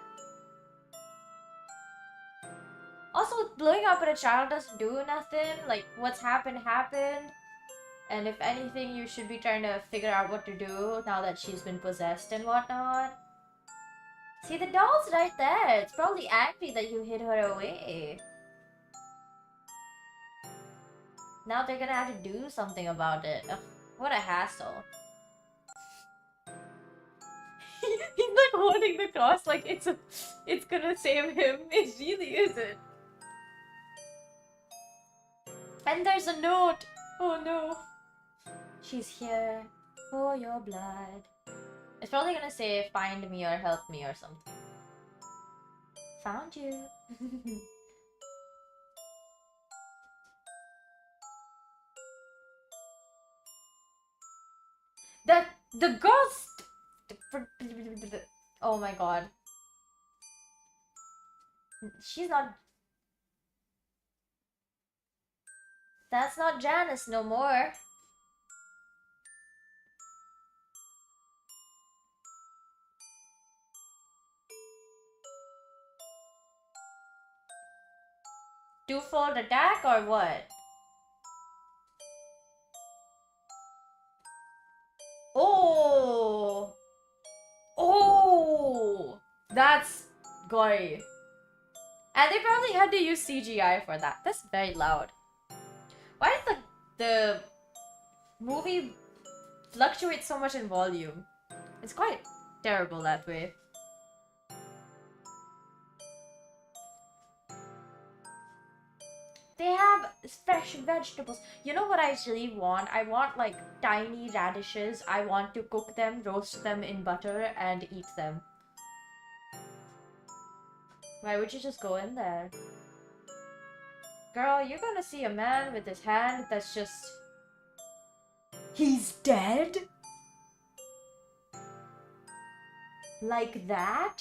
Also, blowing up at a child doesn't do nothing. Like, what's happened, happened. And if anything, you should be trying to figure out what to do now that she's been possessed and whatnot. See, the doll's right there. It's probably angry that you hid her away. Now they're gonna have to do something about it. Ugh, what a hassle. He's like holding the cross like it's gonna save him. It really isn't. And there's a note. Oh no. She's here for your blood. It's probably gonna say find me or help me or something. Found you. the girls. Oh my god. She's not. That's not Janice no more. Twofold attack or what? Oh! Oh! That's gory. And they probably had to use CGI for that. That's very loud. Why does the movie fluctuate so much in volume? It's quite terrible that way. They have fresh vegetables. You know what I actually want? I want like tiny radishes. I want to cook them, roast them in butter, and eat them. Why would you just go in there? Girl, you're gonna see a man with his hand that's just... He's dead? Like that?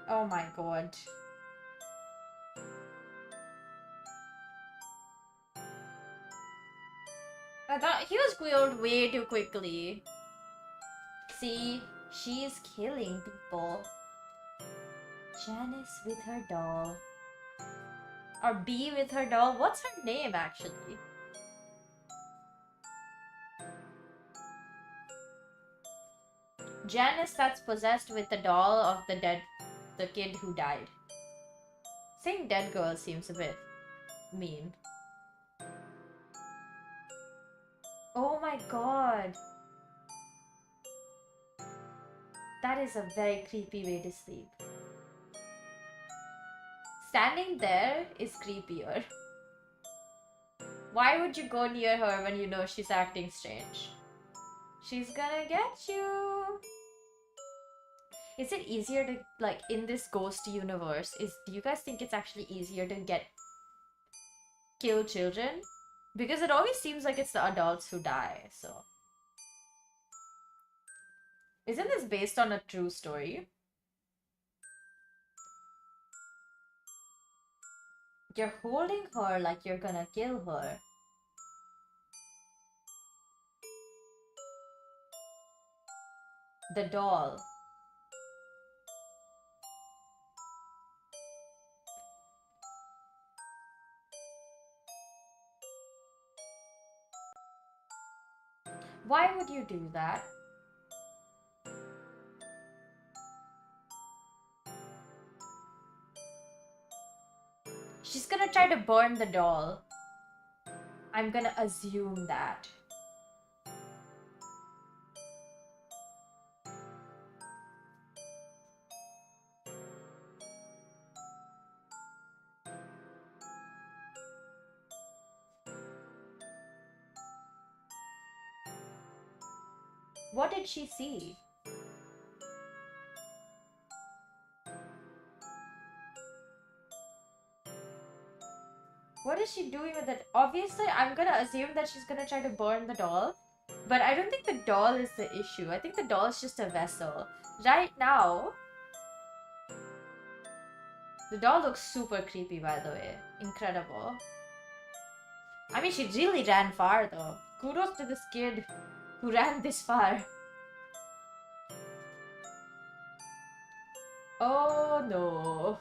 Oh my god. I thought he was killed way too quickly. See, she's killing people. Janice with her doll. Or B with her doll. What's her name actually? Janice that's possessed with the doll of the kid who died. Saying dead girl seems a bit mean. Oh my god. That is a very creepy way to sleep. Standing there is creepier. Why would you go near her when you know she's acting strange? She's gonna get you. Is it easier to, like, in this ghost universe, do you guys think it's actually easier to get kill children? Because it always seems like it's the adults who die, so. Isn't this based on a true story? You're holding her like you're gonna kill her. The doll. Why would you do that? She's gonna try to burn the doll. I'm gonna assume that. What did she see? What is she doing with it? Obviously, I'm gonna assume that she's gonna try to burn the doll. But I don't think the doll is the issue. I think the doll is just a vessel. Right now, the doll looks super creepy, by the way. Incredible. I mean, she really ran far, though. Kudos to this kid who ran this far. Oh, no.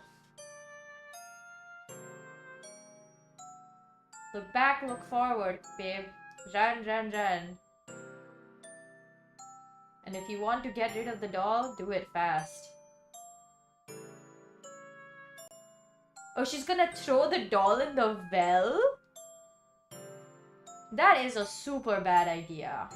Look back, look forward, babe. Run, run, run. And if you want to get rid of the doll, do it fast. Oh, she's gonna throw the doll in the well? That is a super bad idea.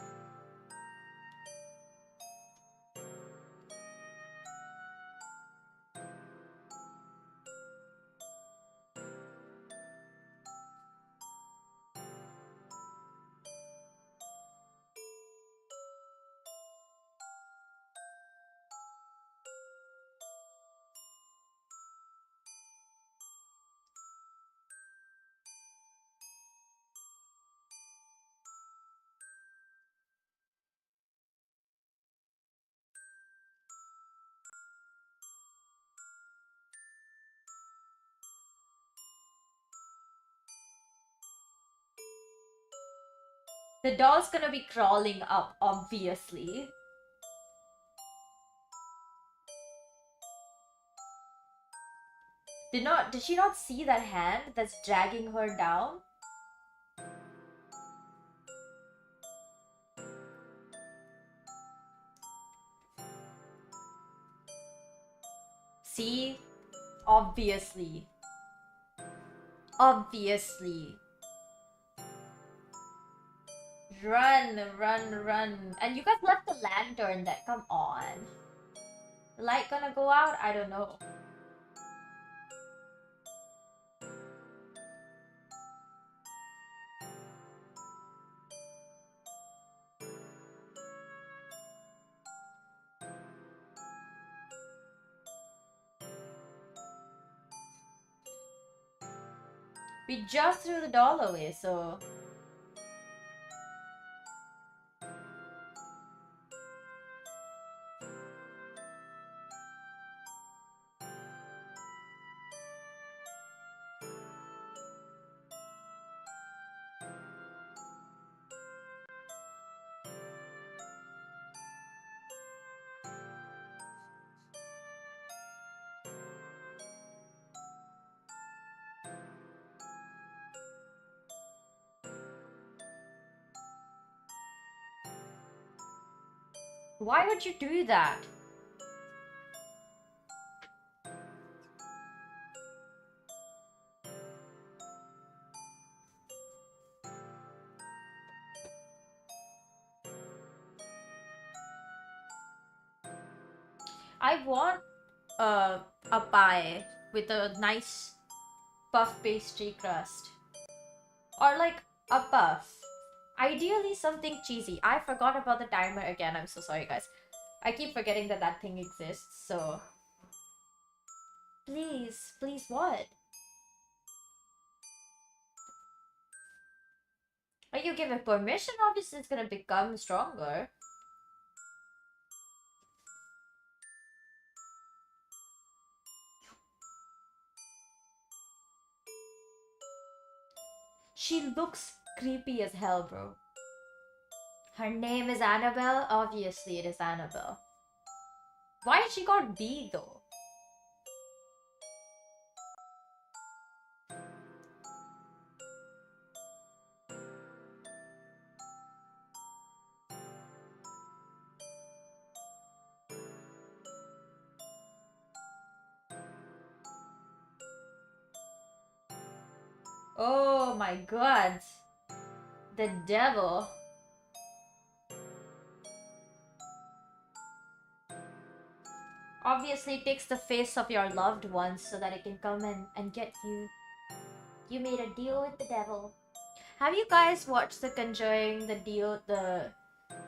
The doll's gonna be crawling up, obviously. Did she not see that hand that's dragging her down? See? Obviously. Obviously. Run, run, run. And you guys left the lantern there. Come on. The light gonna go out? I don't know. We just threw the doll away, so... Why would you do that? I want a pie with a nice puff pastry crust. Or like a puff. Ideally something cheesy. I forgot about the timer again. I'm so sorry, guys. I keep forgetting that that thing exists, so... Please, please what? Are you giving permission? Obviously, it's gonna become stronger. She looks creepy as hell, bro. Her name is Annabelle? Obviously, it is Annabelle. Why is she called B, though? Oh my god. The devil. Obviously, it takes the face of your loved ones so that it can come and get you. You made a deal with the devil. Have you guys watched The Conjuring, the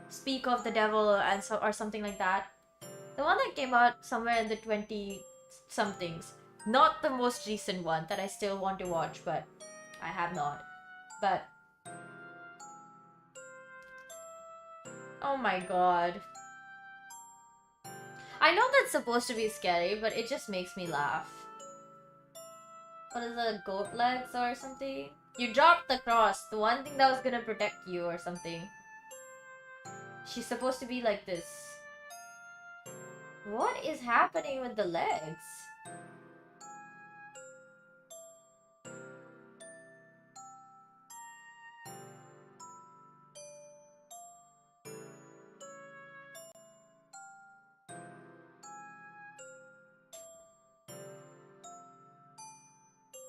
Speak of the Devil and so or something like that? The one that came out somewhere in the 20 somethings. Not the most recent one that I still want to watch, but I have not. But oh my god. I know that's supposed to be scary, but it just makes me laugh. What is it, goat legs or something? You dropped the cross, the one thing that was gonna protect you or something. She's supposed to be like this. What is happening with the legs?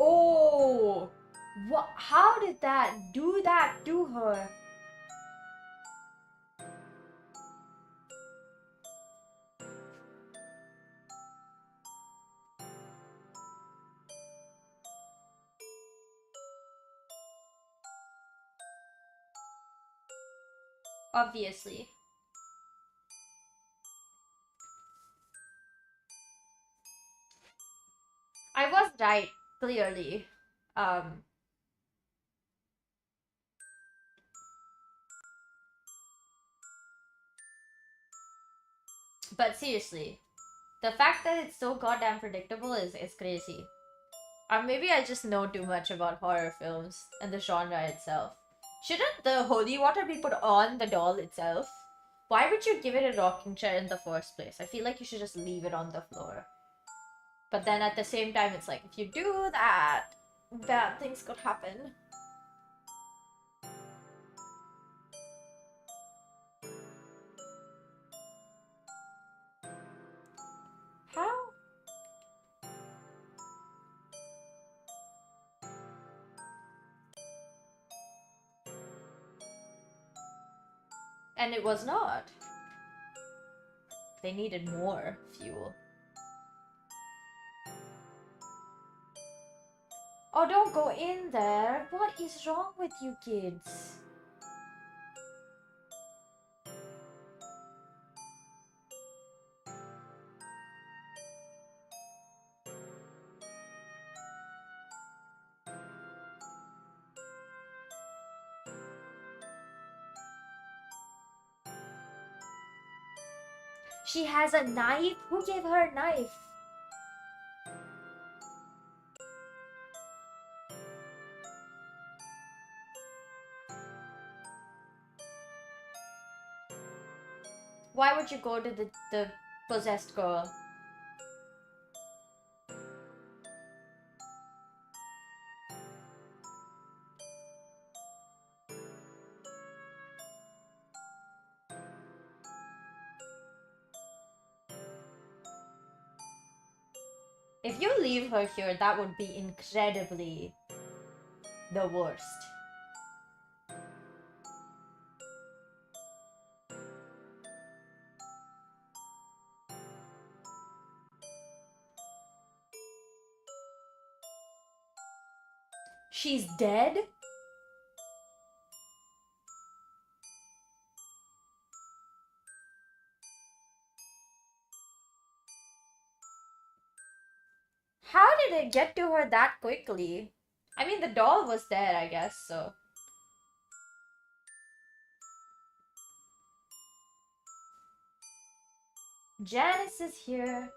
Oh! What? How did that do that to her? Obviously. I was right, clearly. But seriously, the fact that it's so goddamn predictable is crazy. Or maybe I just know too much about horror films and the genre itself. Shouldn't the holy water be put on the doll itself? Why would you give it a rocking chair in the first place? I feel like you should just leave it on the floor. But then at the same time, it's like, if you do that, bad things could happen. How? And it was not. They needed more fuel. Oh, don't go in there. What is wrong with you kids? She has a knife? Who gave her a knife? Why would you go to the possessed girl? If you leave her here, that would be incredibly the worst. She's dead? How did it get to her that quickly? I mean, the doll was dead, I guess, so. Janice is here.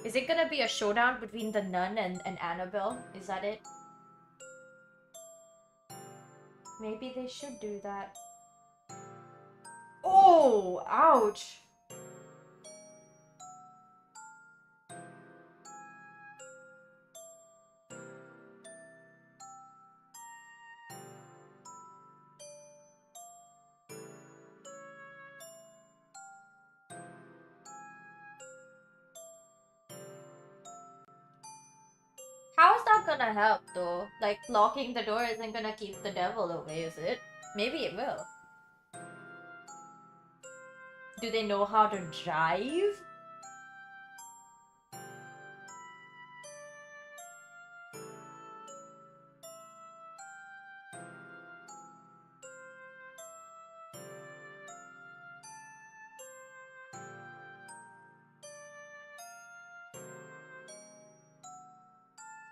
Is it gonna be a showdown between the nun and Annabelle? Is that it? Maybe they should do that. Oh, ouch! How is that gonna help though? Like, locking the door isn't gonna keep the devil away, is it? Maybe it will. Do they know how to drive?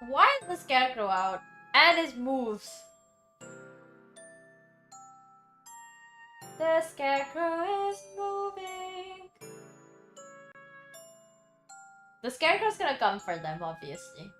Why is the scarecrow out? And his moves. The scarecrow is moving. The scarecrow's gonna come for them, obviously.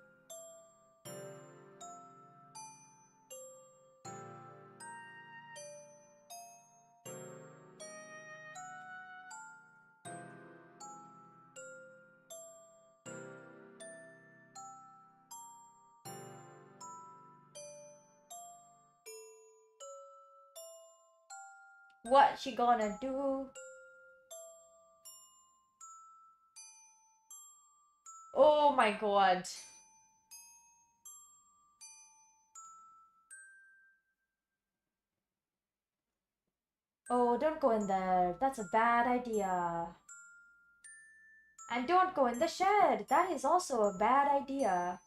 What she gonna do? Oh my god. Oh, don't go in there. That's a bad idea. And don't go in the shed. That is also a bad idea.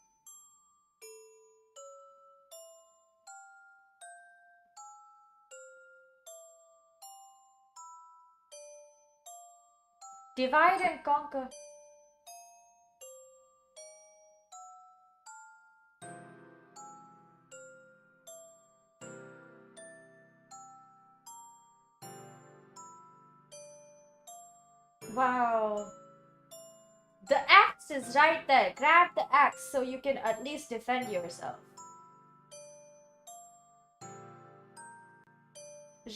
Divide and conquer. Wow. The axe is right there. Grab the axe so you can at least defend yourself.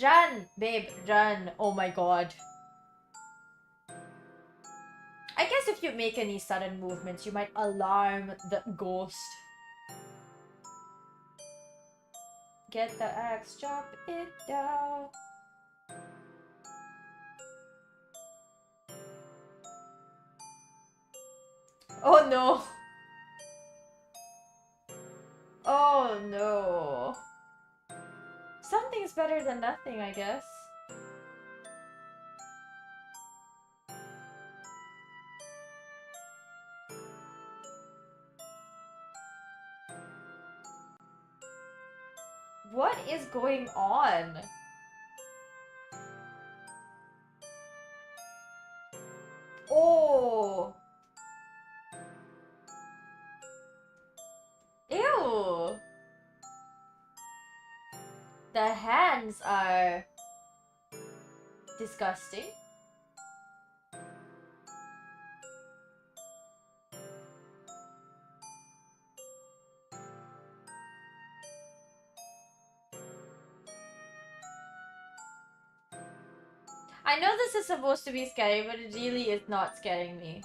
Run, babe, run. Oh my god. I guess if you make any sudden movements, you might alarm the ghost. Get the axe, chop it down. Oh no. Oh no. Something's better than nothing, I guess. What is going on? Oh. Ew. The hands are disgusting. I know this is supposed to be scary, but it really is not scaring me.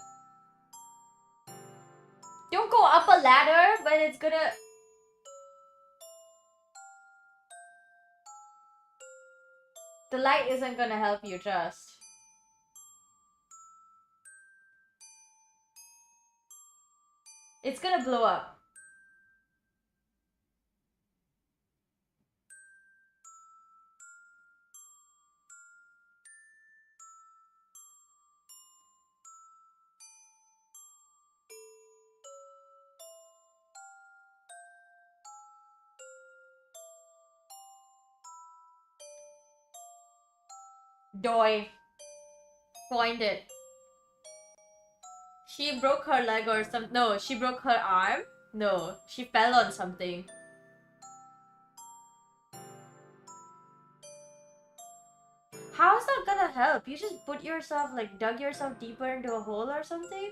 Don't go up a ladder, but it's gonna... The light isn't gonna help you, trust. It's gonna blow up. Doi. Coined it. She broke her leg or something. No, she broke her arm. No, she fell on something. How's that gonna help? You just put yourself, like, dug yourself deeper into a hole or something?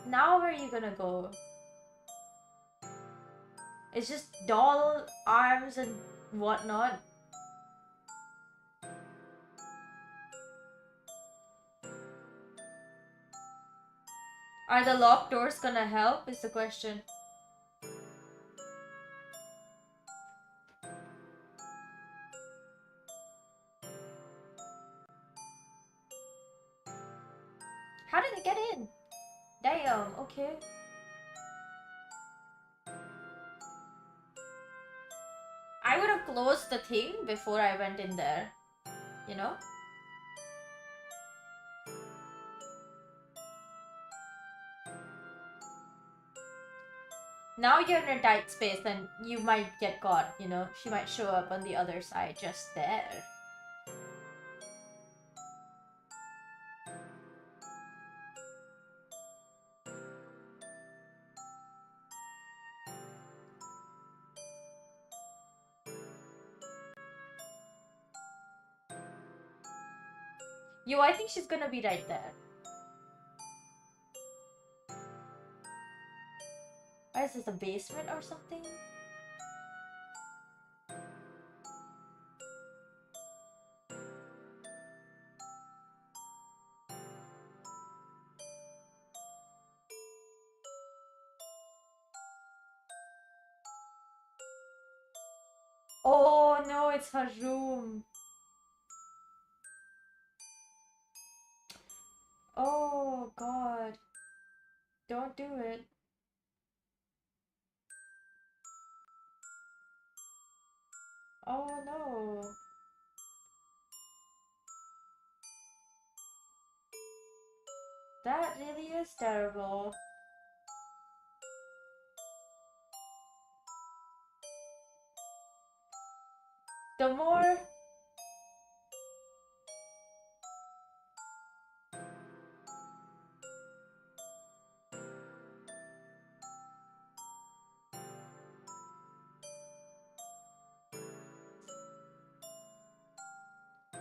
Now where are you gonna go? It's just doll arms and whatnot. Are the locked doors gonna help is the question. How did it get in? Damn, okay. I would have closed the thing before I went in there. You know? Now you're in a tight space and you might get caught, you know? She might show up on the other side just there. Yo, I think she's gonna be right there. Or is this a basement or something? Oh no, it's her room. Oh god. Don't do it. Oh no. That really is terrible. The more...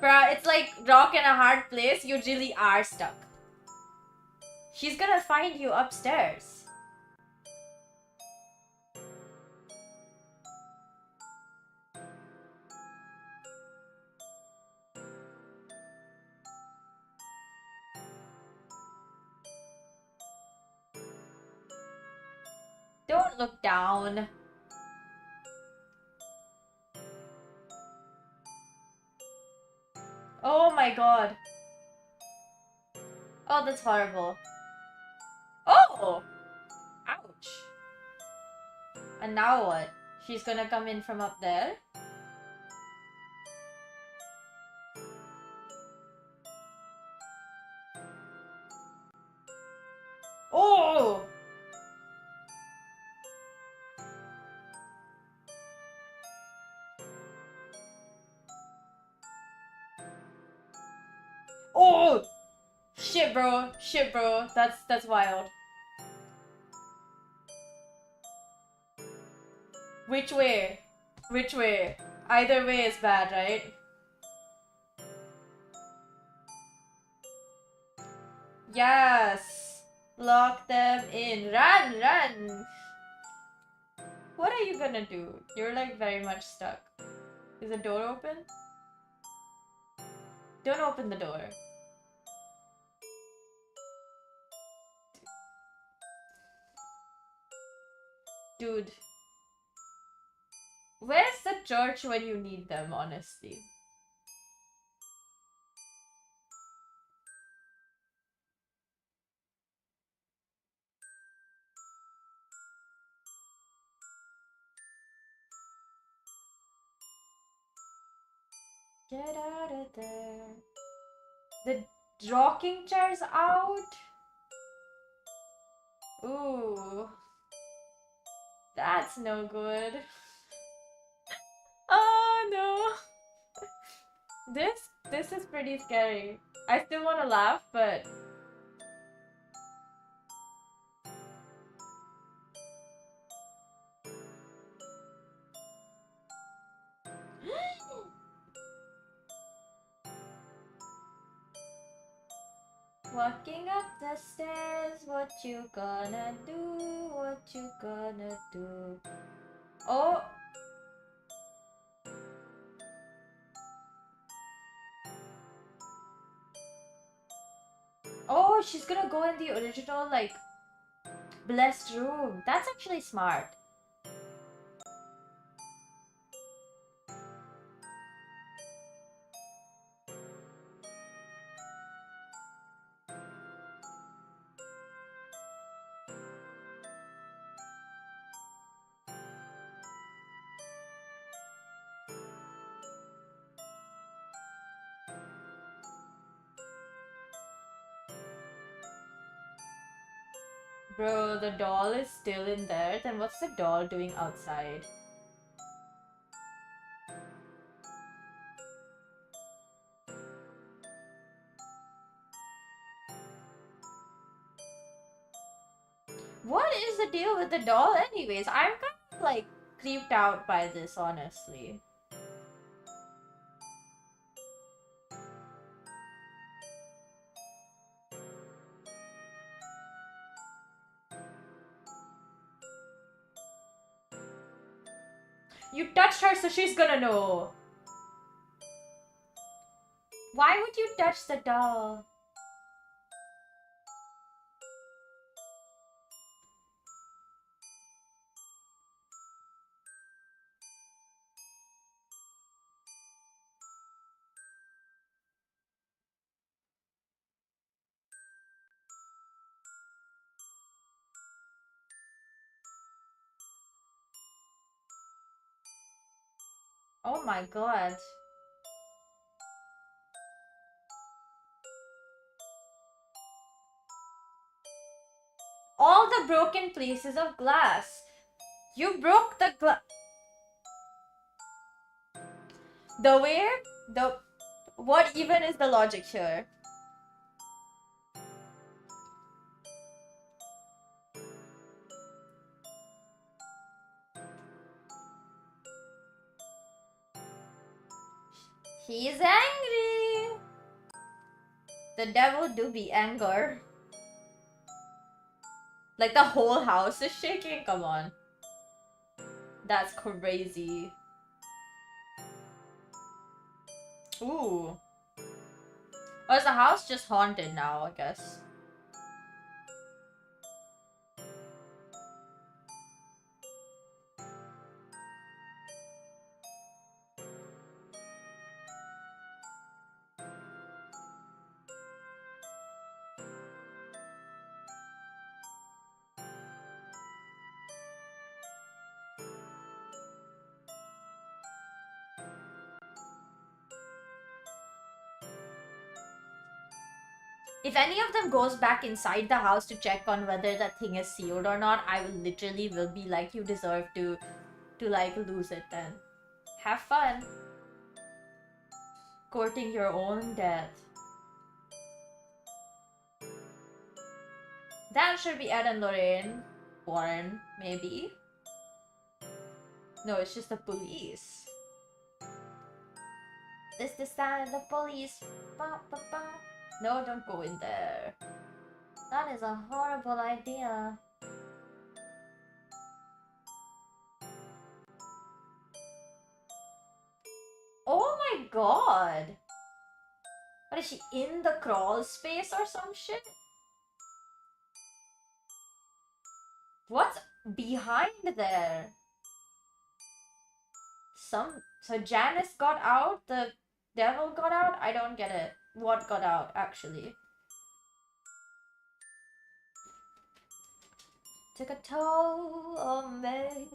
Bruh, it's like rock in a hard place. You really are stuck. She's gonna find you upstairs. Don't look down. Oh my god. Oh, that's horrible. Oh! Ouch. And now what? She's gonna come in from up there? Oh! Oh! Shit, bro. Shit, bro. That's wild. Which way? Which way? Either way is bad, right? Yes! Lock them in. Run! Run! What are you gonna do? You're like very much stuck. Is the door open? Don't open the door. Dude. Where's the church when you need them, honestly? Get out of there. The rocking chair's out? Ooh. That's no good. Oh no. This is pretty scary. I still want to laugh, but walking up the stairs, what you gonna do? What you gonna do? Oh. Oh, she's gonna go in the original, like, blessed room. That's actually smart. Bro, the doll is still in there. Then what's the doll doing outside? What is the deal with the doll anyways? I'm kind of like creeped out by this, honestly. You touched her, so she's gonna know. Why would you touch the doll? Oh my god. All the broken pieces of glass. You broke the glass. The where? What even is the logic here? He's angry. The devil do be anger. Like the whole house is shaking? Come on. That's crazy. Ooh. Or is the house just haunted now, I guess? If any of them goes back inside the house to check on whether that thing is sealed or not, I will literally be like, you deserve to like lose it then. Have fun. Courting your own death. That should be Ed and Lorraine. Warren, maybe. No, it's just the police. This the sound of the police. Ba, ba, ba. No, don't go in there. That is a horrible idea. Oh my god! What is she, in the crawl space or some shit? What's behind there? So Janice got out? The devil got out? I don't get it. What got out, actually? Took a toll on me.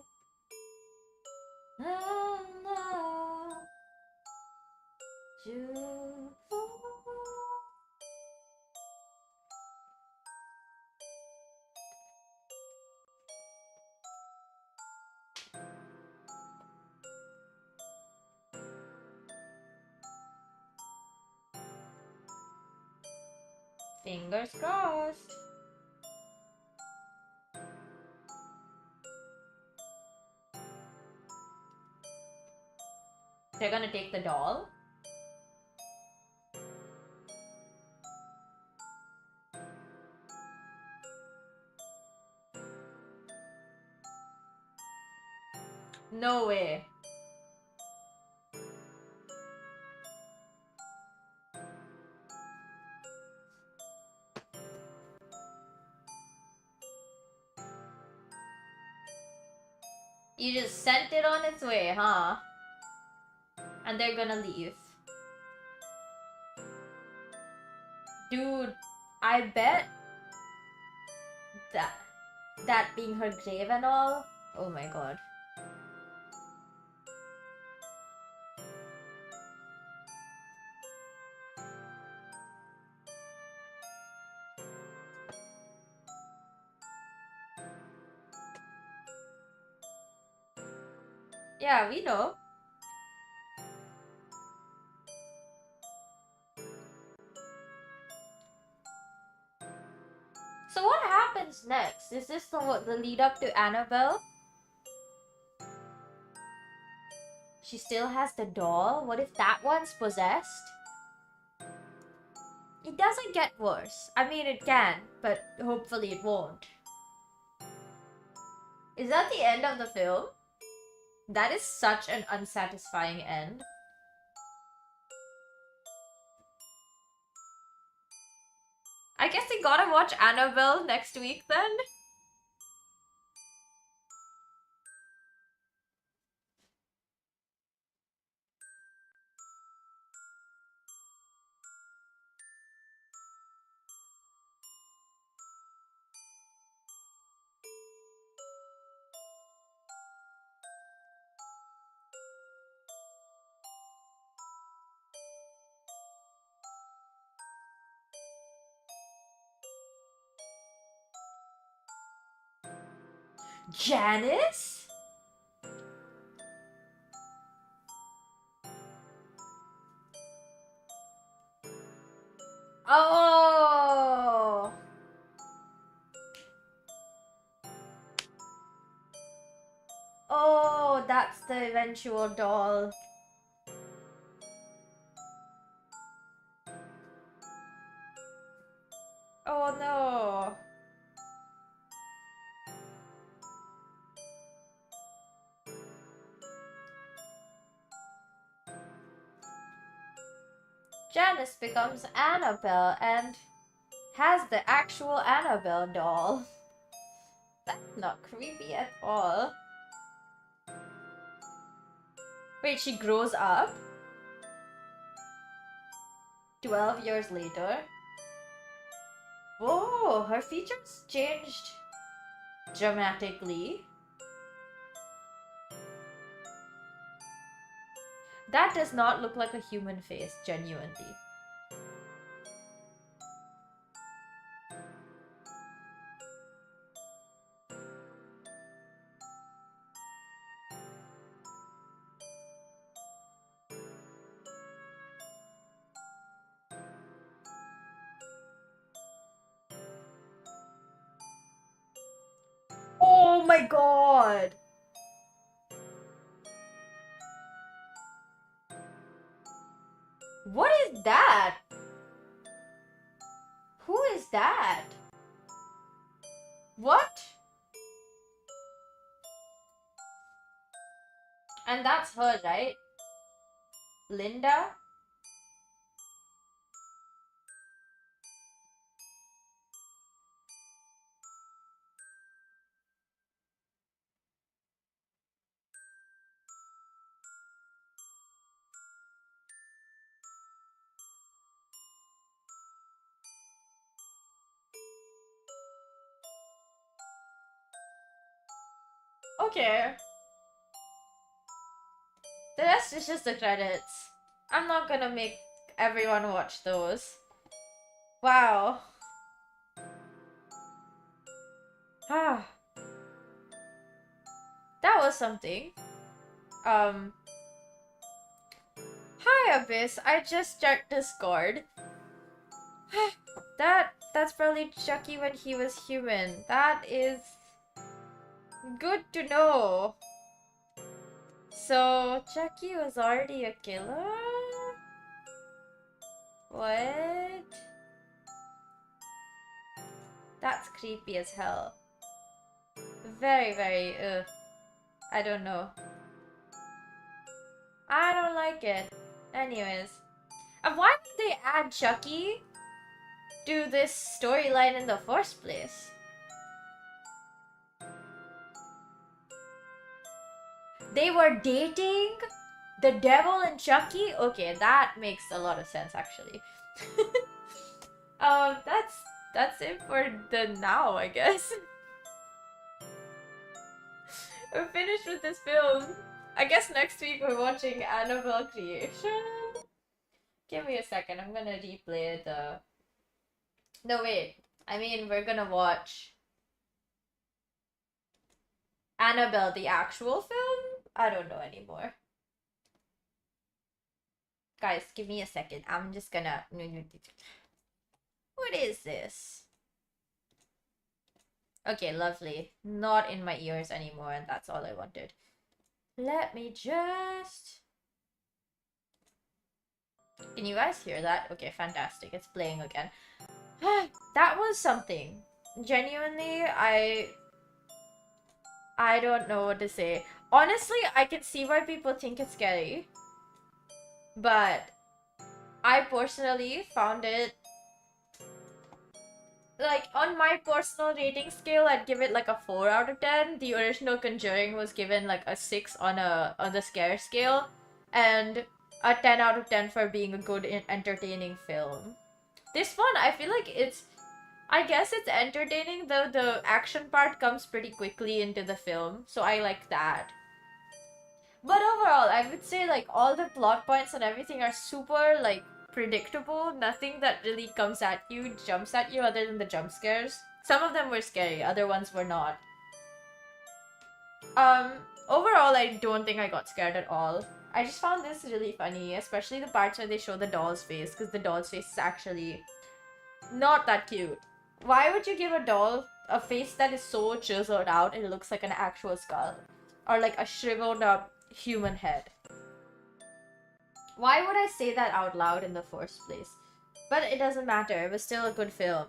Fingers crossed. They're gonna take the doll? No way. You just sent it on its way, huh? And they're gonna leave. Dude, I bet that being her grave and all. Oh my god. Yeah, we know. So what happens next? Is this the lead up to Annabelle? She still has the doll? What if that one's possessed? It doesn't get worse. I mean, it can, but hopefully it won't. Is that the end of the film? That is such an unsatisfying end. I guess we gotta watch Annabelle next week then? Janice? Oh! Oh, that's the eventual doll. Oh no. Janice becomes Annabelle and has the actual Annabelle doll. That's not creepy at all. Wait, she grows up? 12 years later? Whoa, her features changed dramatically. That does not look like a human face, genuinely. Oh my god! What is that? Who is that? What? And that's her, right? Linda? Okay. The rest is just the credits. I'm not gonna make everyone watch those. Wow. Ah. That was something. Hi Abyss, I just checked Discord. That that's probably Chucky when he was human. That is good to know. So, Chucky was already a killer? What? That's creepy as hell. Very, very, I don't know. I don't like it. Anyways. And why did they add Chucky to this storyline in the first place? They were dating? The devil and Chucky? Okay, that makes a lot of sense actually. That's it for the now, I guess. We're finished with this film. I guess next week we're watching Annabelle Creation. Give me a second, I'm gonna replay the... No, wait. I mean, we're gonna watch Annabelle, the actual film? I don't know anymore. Guys, give me a second. I'm just gonna... What is this? Okay, lovely. Not in my ears anymore, and that's all I wanted. Let me just... Can you guys hear that? Okay, fantastic. It's playing again. That was something. Genuinely, I don't know what to say. Honestly, I can see why people think it's scary. But I personally found it... Like, on my personal rating scale, I'd give it like a 4 out of 10. The original Conjuring was given like a 6 on the scare scale. And a 10 out of 10 for being a good, entertaining film. This one, I feel like it's... I guess it's entertaining, though the action part comes pretty quickly into the film. So I like that. But overall, I would say like all the plot points and everything are super like predictable. Nothing that really comes at you, jumps at you other than the jump scares. Some of them were scary, other ones were not. Overall, I don't think I got scared at all. I just found this really funny, especially the parts where they show the doll's face, because the doll's face is actually not that cute. Why would you give a doll a face that is so chiseled out it looks like an actual skull? Or like a shriveled up human head? Why would I say that out loud in the first place? But it doesn't matter, it was still a good film.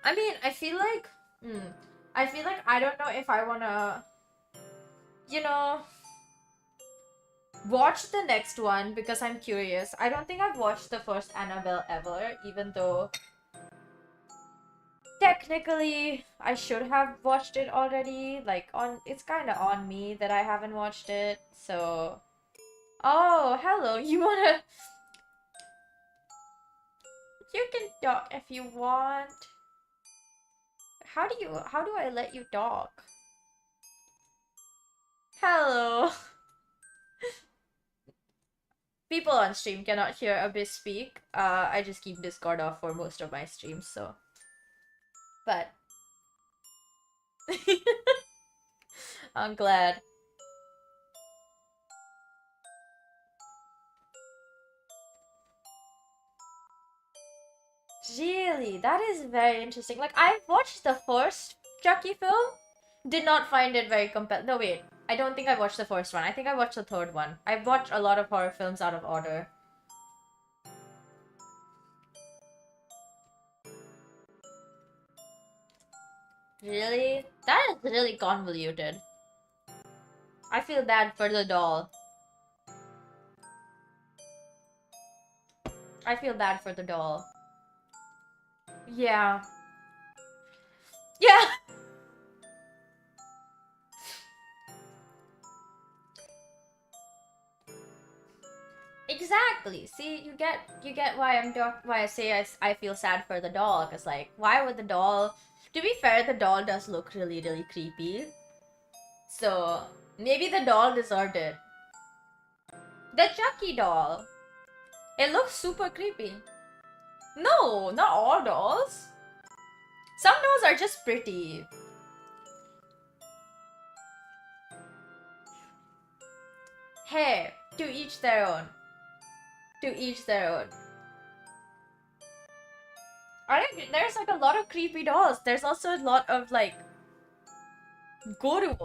I mean, I feel like I don't know if I wanna, you know, watch the next one because I'm curious. I don't think I've watched the first Annabelle ever, even though technically I should have watched it already. Like, it's kind of on me that I haven't watched it. So, oh, hello. You wanna? You can talk if you want. How do I let you talk? Hello. People on stream cannot hear Abyss speak. I just keep Discord off for most of my streams, so. But I'm glad. Really? That is very interesting. Like, I've watched the first Chucky film. Did not find it very compelling. No, wait. I don't think I watched the first one. I think I watched the third one. I've watched a lot of horror films out of order. Really? That is really convoluted. I feel bad for the doll. I feel bad for the doll. Yeah. Yeah! Exactly. See, you get why why I say I feel sad for the doll, cause like, why would the doll? To be fair, the doll does look really, really creepy. So maybe the doll deserved it. The Chucky doll. It looks super creepy. No, not all dolls. Some dolls are just pretty. Hey, to each their own. To each their own. I think there's like a lot of creepy dolls. There's also a lot of like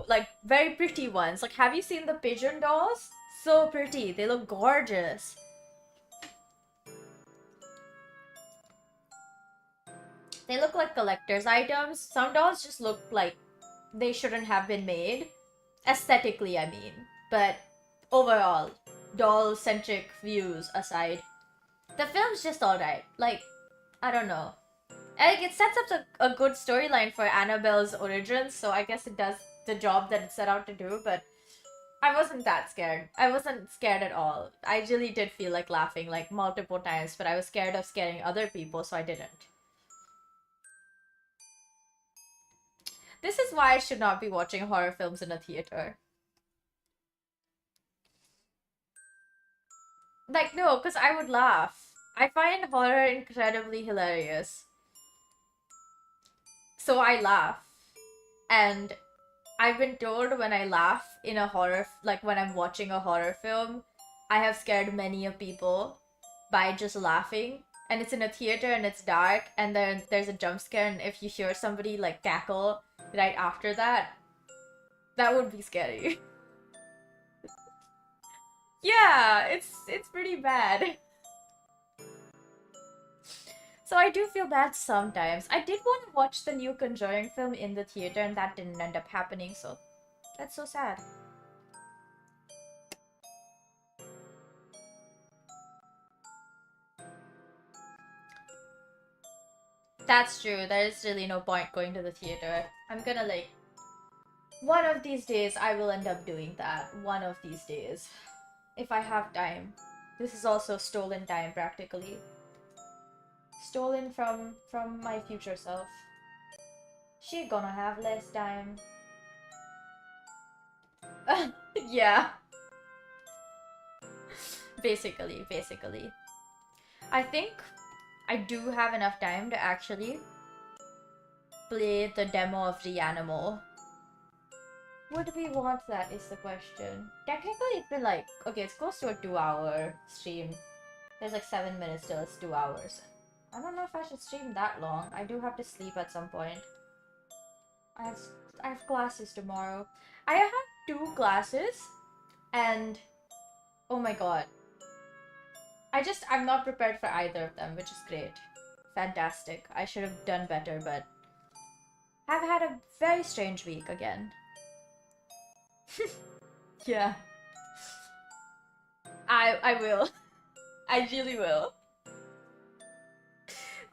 like very pretty ones. Like, have you seen the pigeon dolls? So pretty. They look gorgeous. They look like collector's items. Some dolls just look like they shouldn't have been made. Aesthetically, I mean. But overall, doll-centric views aside, the film's just alright. Like, I don't know. Like, it sets up a good storyline for Annabelle's origins, so I guess it does the job that it set out to do, but I wasn't that scared. I wasn't scared at all. I really did feel like laughing like multiple times, but I was scared of scaring other people, so I didn't. This is why I should not be watching horror films in a theater. Like, no, because I would laugh. I find horror incredibly hilarious. So I laugh. And I've been told when I laugh in a horror, like when I'm watching a horror film, I have scared many of people by just laughing. And it's in a theater and it's dark and then there's a jump scare, and if you hear somebody like cackle right after that, that would be scary. Yeah, it's pretty bad. So I do feel bad sometimes. I did want to watch the new Conjuring film in the theater and that didn't end up happening, so that's so sad. That's true. There's really no point going to the theater. I'm gonna like... One of these days I will end up doing that. One of these days. If I have time. This is also stolen time, practically. Stolen from my future self. She gonna have less time. Yeah. Basically. I think I do have enough time to actually play the demo of Reanimal. Would we want that is the question. Technically it's been like, okay, it's close to a 2-hour stream. There's like 7 minutes till it's 2 hours. I don't know if I should stream that long. I do have to sleep at some point. I have classes tomorrow. I have 2 classes and oh my god. I'm not prepared for either of them, which is great. Fantastic. I should have done better, but I've had a very strange week again. Yeah. I will. I really will.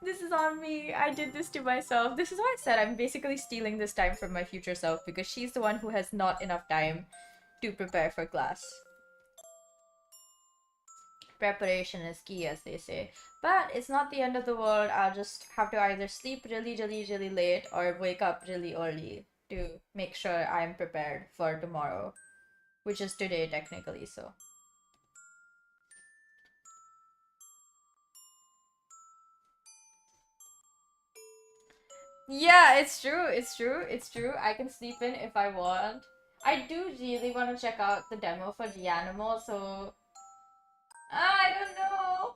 This is on me. I did this to myself. This is why I said I'm basically stealing this time from my future self because she's the one who has not enough time to prepare for class. Preparation is key, as they say. But it's not the end of the world. I'll just have to either sleep really late or wake up really early to make sure I'm prepared for tomorrow. Which is today, technically, so. Yeah, it's true. I can sleep in if I want. I do really want to check out the demo for Reanimal, so... I don't know!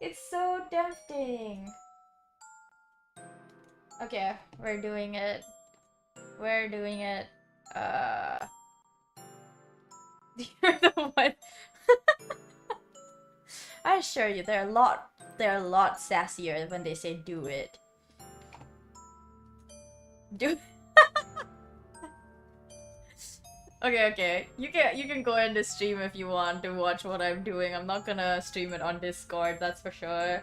It's so tempting! Okay, we're doing it. We're doing it. You're the one. I assure you, they're a lot sassier when they say do it. Do. Okay. You can go in the stream if you want to watch what I'm doing. I'm not gonna stream it on Discord, that's for sure.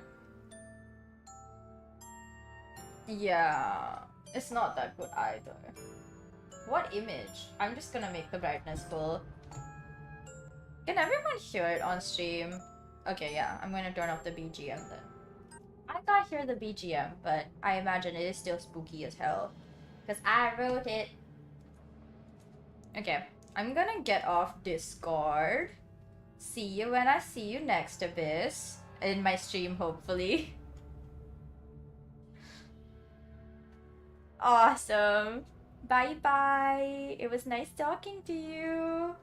Yeah, it's not that good either. What image? I'm just gonna make the brightness full. Can everyone hear it on stream? Okay, yeah, I'm gonna turn off the BGM then. I can't hear the BGM, but I imagine it is still spooky as hell. Because I wrote it. Okay, I'm gonna get off Discord. See you when I see you next, Abyss. In my stream, hopefully. Awesome. Bye-bye. It was nice talking to you.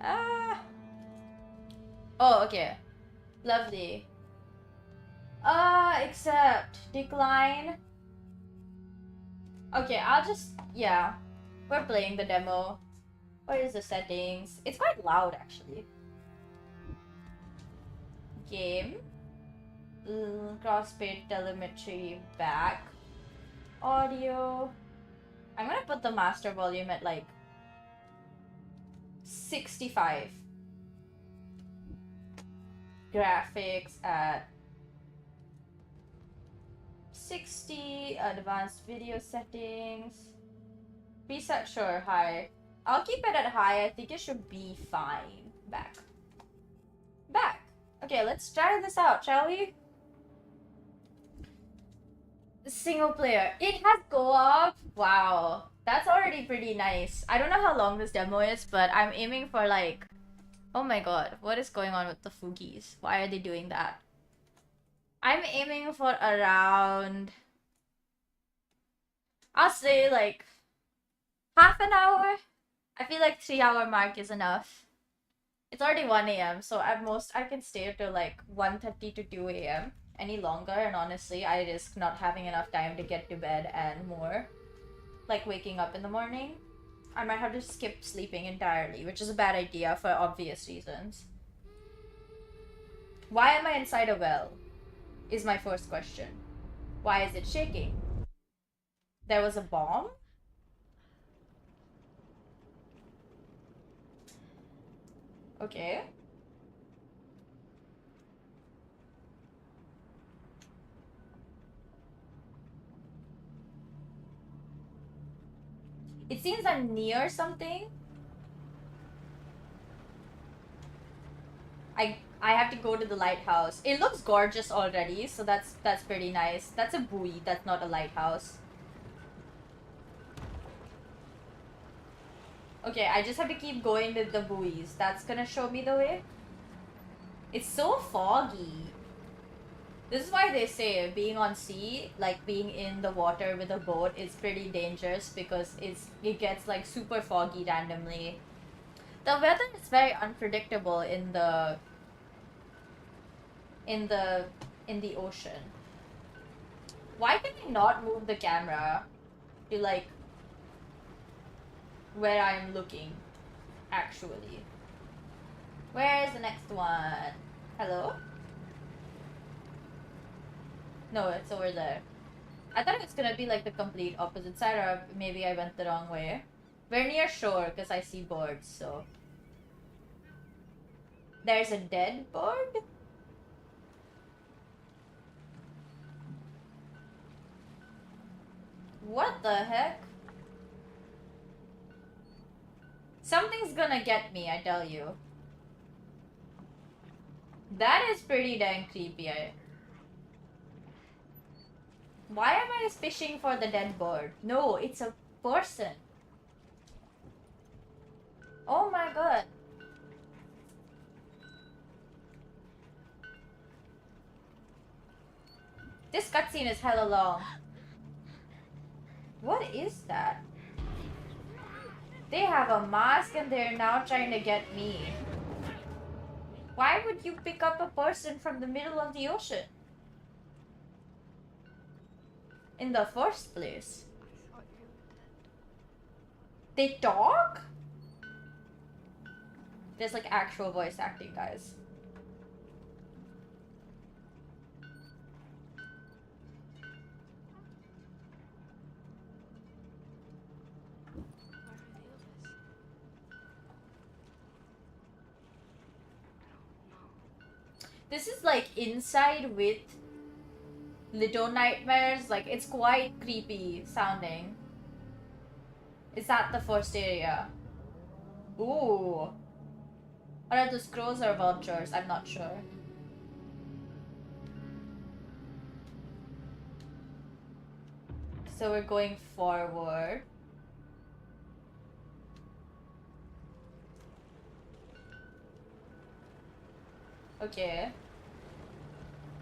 Ah. Oh, okay. Lovely. Accept. Decline. Okay, I'll just... Yeah. We're playing the demo. What is the settings? It's quite loud, actually. Game. Crossfade telemetry back. Audio. I'm gonna put the master volume at like 65. Graphics at 60. Advanced video settings. Preset, sure, high. I'll keep it at high. I think it should be fine. Back. Back. Okay, let's try this out, shall we? Single player. It has co-op. Wow. That's already pretty nice. I don't know how long this demo is, but I'm aiming for like... Oh my god. What is going on with the Fugis? Why are they doing that? I'm aiming for around... I'll say like... half an hour? I feel like 3-hour mark is enough. It's already 1 AM, so at most I can stay till like 1:30 to 2 AM. Any longer, and honestly, I risk not having enough time to get to bed and more. Like waking up in the morning. I might have to skip sleeping entirely, which is a bad idea for obvious reasons. Why am I inside a well? Is my first question. Why is it shaking? There was a bomb? Okay. It seems I'm near something. I have to go to the lighthouse. It looks gorgeous already, so that's pretty nice. That's a buoy, that's not a lighthouse. Okay, I just have to keep going with the buoys. That's gonna show me the way. It's so foggy. This is why they say being on sea, like being in the water with a boat, is pretty dangerous because it gets like super foggy randomly. The weather is very unpredictable in the ocean. Why can I not move the camera to like where I'm looking actually? Where's the next one? Hello? No, it's over there. I thought it was gonna be like the complete opposite side, or maybe I went the wrong way. We're near shore because I see birds, so. There's a dead bird? What the heck? Something's gonna get me, I tell you. That is pretty dang creepy. Why am I fishing for the dead bird? No, it's a person. Oh my god. This cutscene is hella long. What is that? They have a mask and they're now trying to get me. Why would you pick up a person from the middle of the ocean? In the first place. They talk? There's like actual voice acting, guys. This is like inside with Little Nightmares. Like, it's quite creepy sounding. Is that the first area? Ooh. What are those crows or vultures? I'm not sure. So we're going forward. Okay.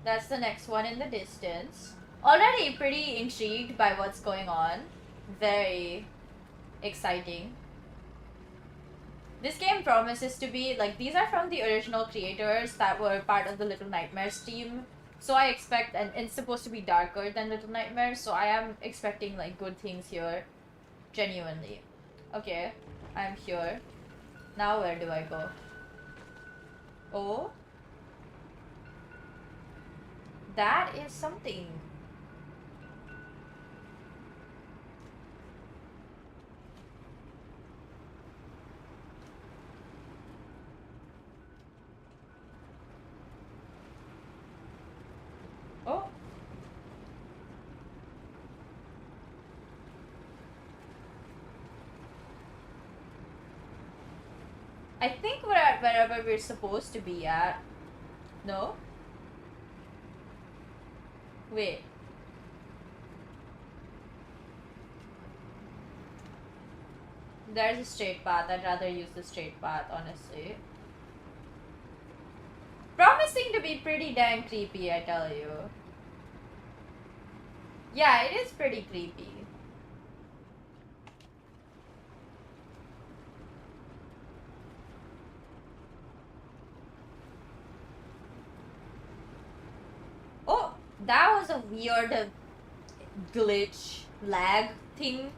That's the next one in the distance. Already pretty intrigued by what's going on. Very exciting. This game promises to be, like, these are from the original creators that were part of the Little Nightmares team. So I expect, and it's supposed to be darker than Little Nightmares, so I am expecting, like, good things here. Genuinely. Okay, I'm here. Now where do I go? Oh? That is something. Oh. I think we're at wherever we're supposed to be at. No? Wait. There's a straight path. I'd rather use the straight path, honestly. Promising to be pretty damn creepy, I tell you. Yeah, it is pretty creepy. Oh, that was a weird glitch, lag thing.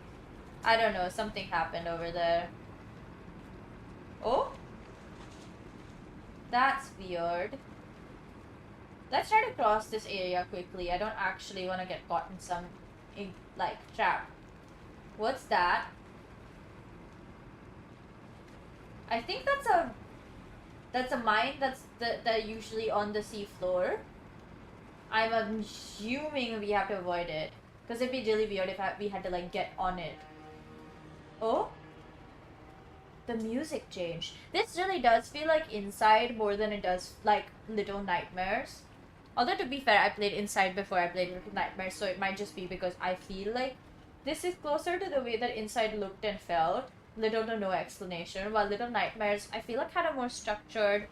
I don't know, something happened over there. Oh? That's weird. Let's try to cross this area quickly. I don't actually want to get caught in some, like, trap. What's that? I think that's a mine that's usually on the sea floor. I'm assuming we have to avoid it. Because it'd be really weird if we had to, like, get on it. Oh? The music changed. This really does feel like Inside more than it does like Little Nightmares. Although to be fair, I played Inside before I played Little Nightmares, so it might just be because I feel like this is closer to the way that Inside looked and felt. Little to no explanation. While Little Nightmares, I feel like had a more structured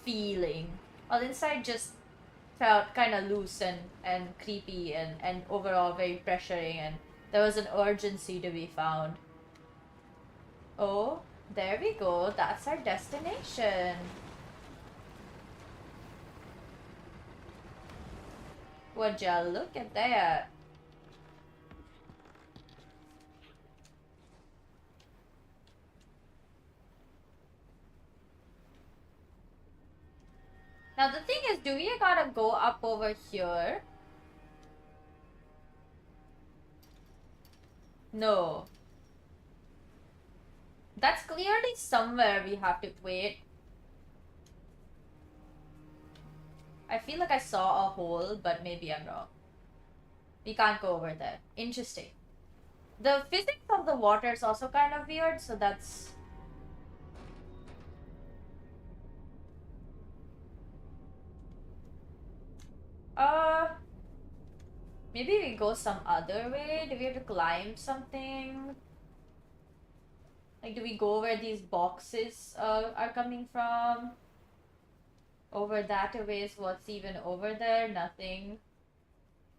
feeling. While Inside just felt kind of loose and creepy and overall very pressuring, and there was an urgency to be found. Oh, there we go. That's our destination. Would ya look at that? Now the thing is, do we gotta go up over here? No. That's clearly somewhere we have to wait. I feel like I saw a hole, but maybe I'm wrong. We can't go over there. Interesting. The physics of the water is also kind of weird, so that's... Maybe we go some other way? Do we have to climb something? Like, do we go where these boxes are coming from? Over that way is what's even over there? Nothing.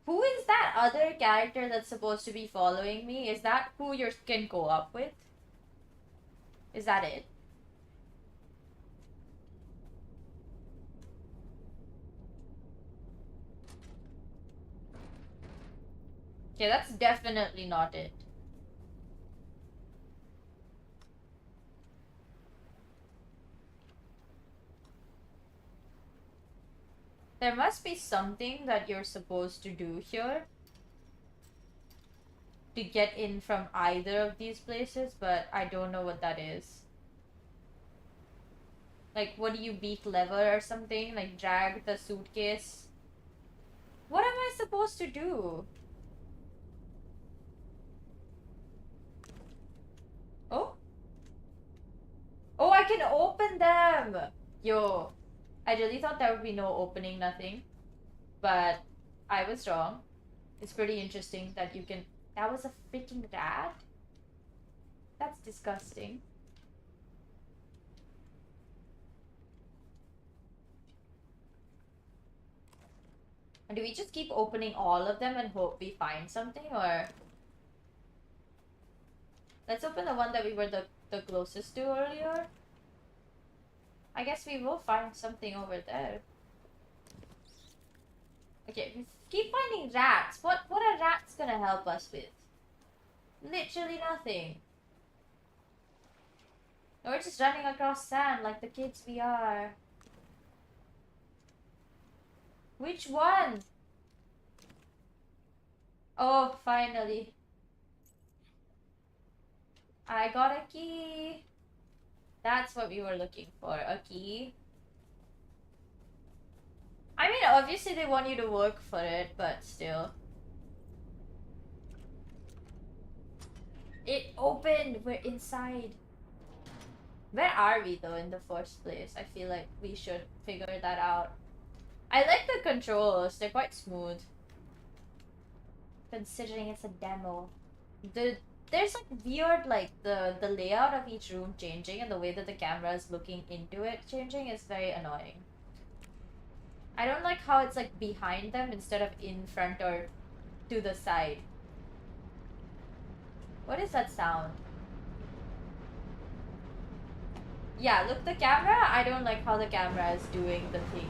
Who is that other character that's supposed to be following me? Is that who you can go up with? Is that it? Okay, that's definitely not it. There must be something that you're supposed to do here to get in from either of these places, but I don't know what that is. Like, what do you beat lever or something? Like, drag the suitcase? What am I supposed to do? Oh? Oh, I can open them! Yo. I really thought there would be no opening, nothing. But I was wrong. It's pretty interesting that you can... That was a freaking rat? That's disgusting. And do we just keep opening all of them and hope we find something, or... Let's open the one that we were the closest to earlier. I guess we will find something over there. Okay, we keep finding rats. What are rats gonna help us with? Literally nothing. We're just running across sand like the kids we are. Which one? Oh, finally. I got a key. That's what we were looking for, a key. I mean, obviously they want you to work for it, but still. It opened! We're inside. Where are we though in the first place? I feel like we should figure that out. I like the controls, they're quite smooth. Considering it's a demo. There's like weird, like the layout of each room changing and the way that the camera is looking into it changing is very annoying. I don't like how it's like behind them instead of in front or to the side. What is that sound? Yeah, look, the camera, I don't like how the camera is doing the thing.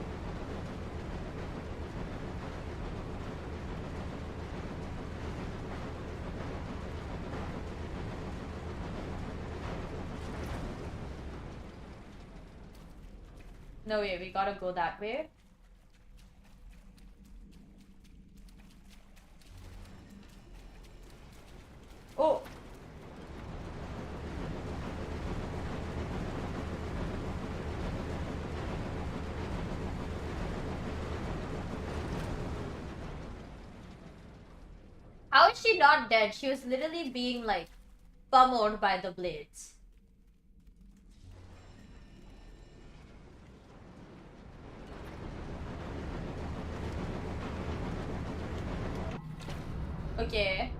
No way, we gotta go that way. Oh! How is she not dead? She was literally being like pummeled by the blades. Okay.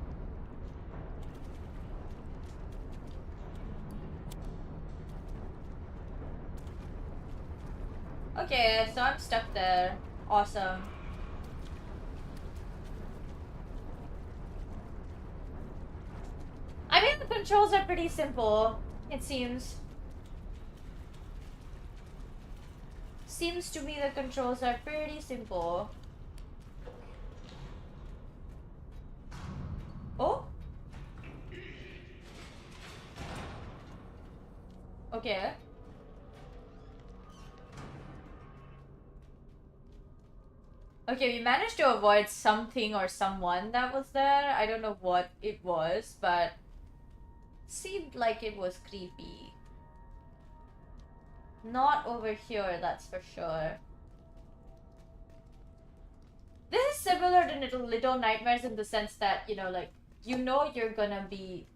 Okay, so I'm stuck there. Awesome. I mean, the controls are pretty simple, it seems. Seems to me the controls are pretty simple. Oh? Okay. Okay, we managed to avoid something or someone that was there. I don't know what it was, but seemed like it was creepy. Not over here, that's for sure. This is similar to Little Nightmares in the sense that, you know, like, you know you're gonna be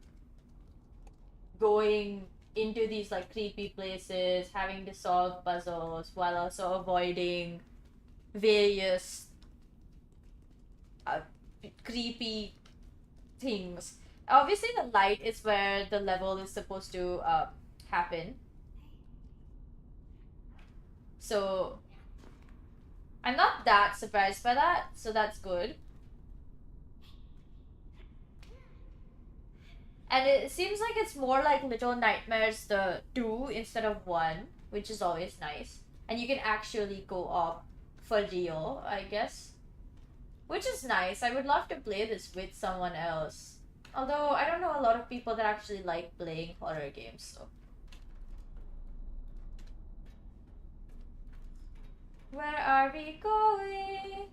going into these, like, creepy places, having to solve puzzles, while also avoiding various creepy things. Obviously, the light is where the level is supposed to happen. So, I'm not that surprised by that, so that's good. And it seems like it's more like Little Nightmares the 2 instead of 1, which is always nice. And you can actually go up for real, I guess. Which is nice. I would love to play this with someone else. Although, I don't know a lot of people that actually like playing horror games, so. Where are we going?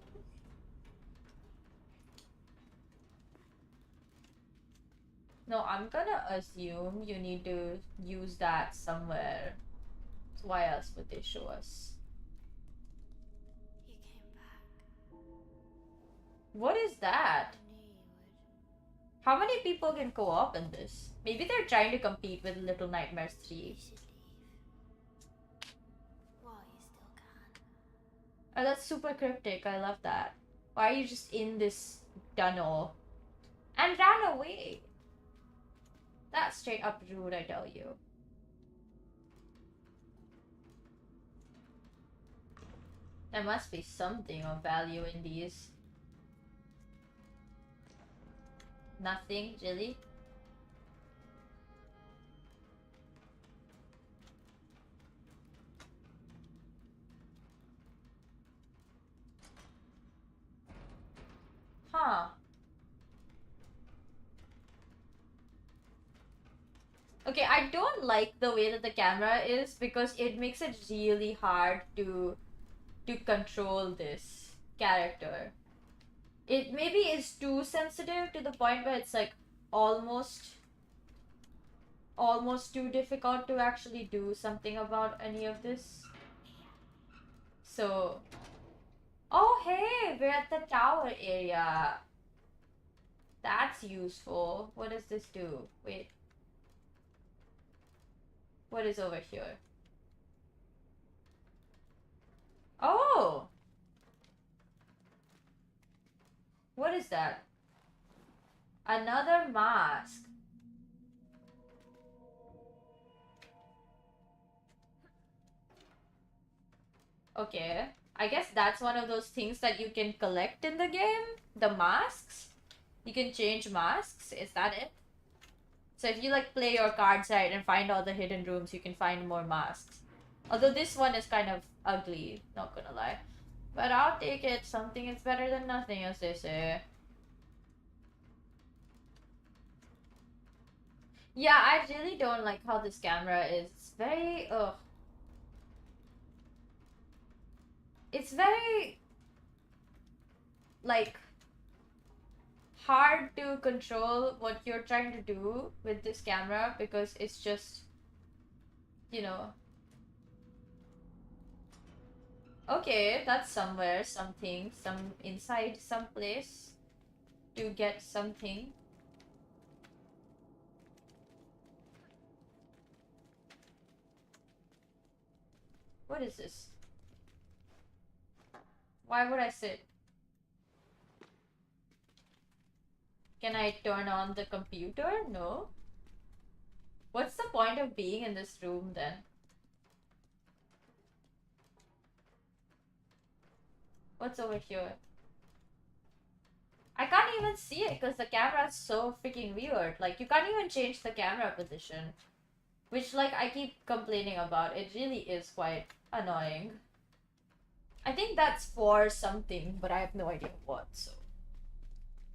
No, I'm gonna assume you need to use that somewhere. So why else would they show us? You came back. What is that? I knew you would. How many people can co-op in this? Maybe they're trying to compete with Little Nightmares 3. You should leave. While you still can. Oh, that's super cryptic. I love that. Why are you just in this tunnel? And ran away. That's straight up rude, I tell you. There must be something of value in these. Nothing, really? Huh. Okay, I don't like the way that the camera is because it makes it really hard to control this character. It maybe is too sensitive to the point where it's like almost too difficult to actually do something about any of this. So, oh hey, we're at the tower area. That's useful. What does this do? Wait. What is over here? Oh! What is that? Another mask. Okay. I guess that's one of those things that you can collect in the game? The masks? You can change masks? Is that it? So if you like play your cards right and find all the hidden rooms, you can find more masks. Although this one is kind of ugly, not gonna lie. But I'll take it. Something is better than nothing, as they say. Yeah, I really don't like how this camera is. It's very, ugh. It's very, like, hard to control what you're trying to do with this camera because it's just, you know. Okay, that's somewhere, something, some inside some place to get something. What is this? Why would I sit? Can I turn on the computer? No. What's the point of being in this room then? What's over here? I can't even see it because the camera is so freaking weird. Like, you can't even change the camera position. Which, like, I keep complaining about. It really is quite annoying. I think that's for something, but I have no idea what, so.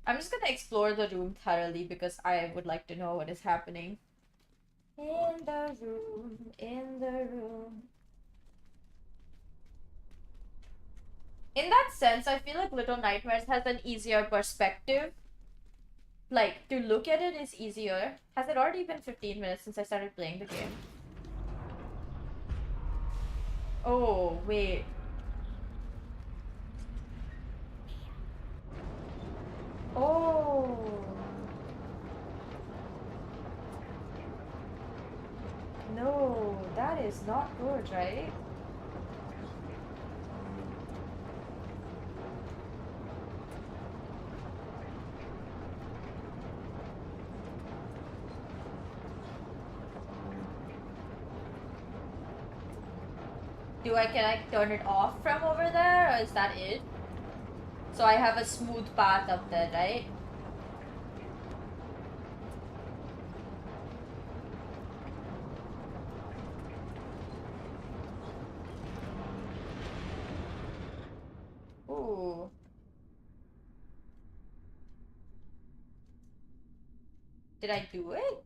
I'm just gonna explore the room thoroughly because I would like to know what is happening. In the room, in the room. In that sense, I feel like Little Nightmares has an easier perspective. Like, to look at it is easier. Has it already been 15 minutes since I started playing the game? Oh, wait. Oh. No, that is not good, right? Can I turn it off from over there, or is that it? So I have a smooth path up there, right? Ooh. Did I do it?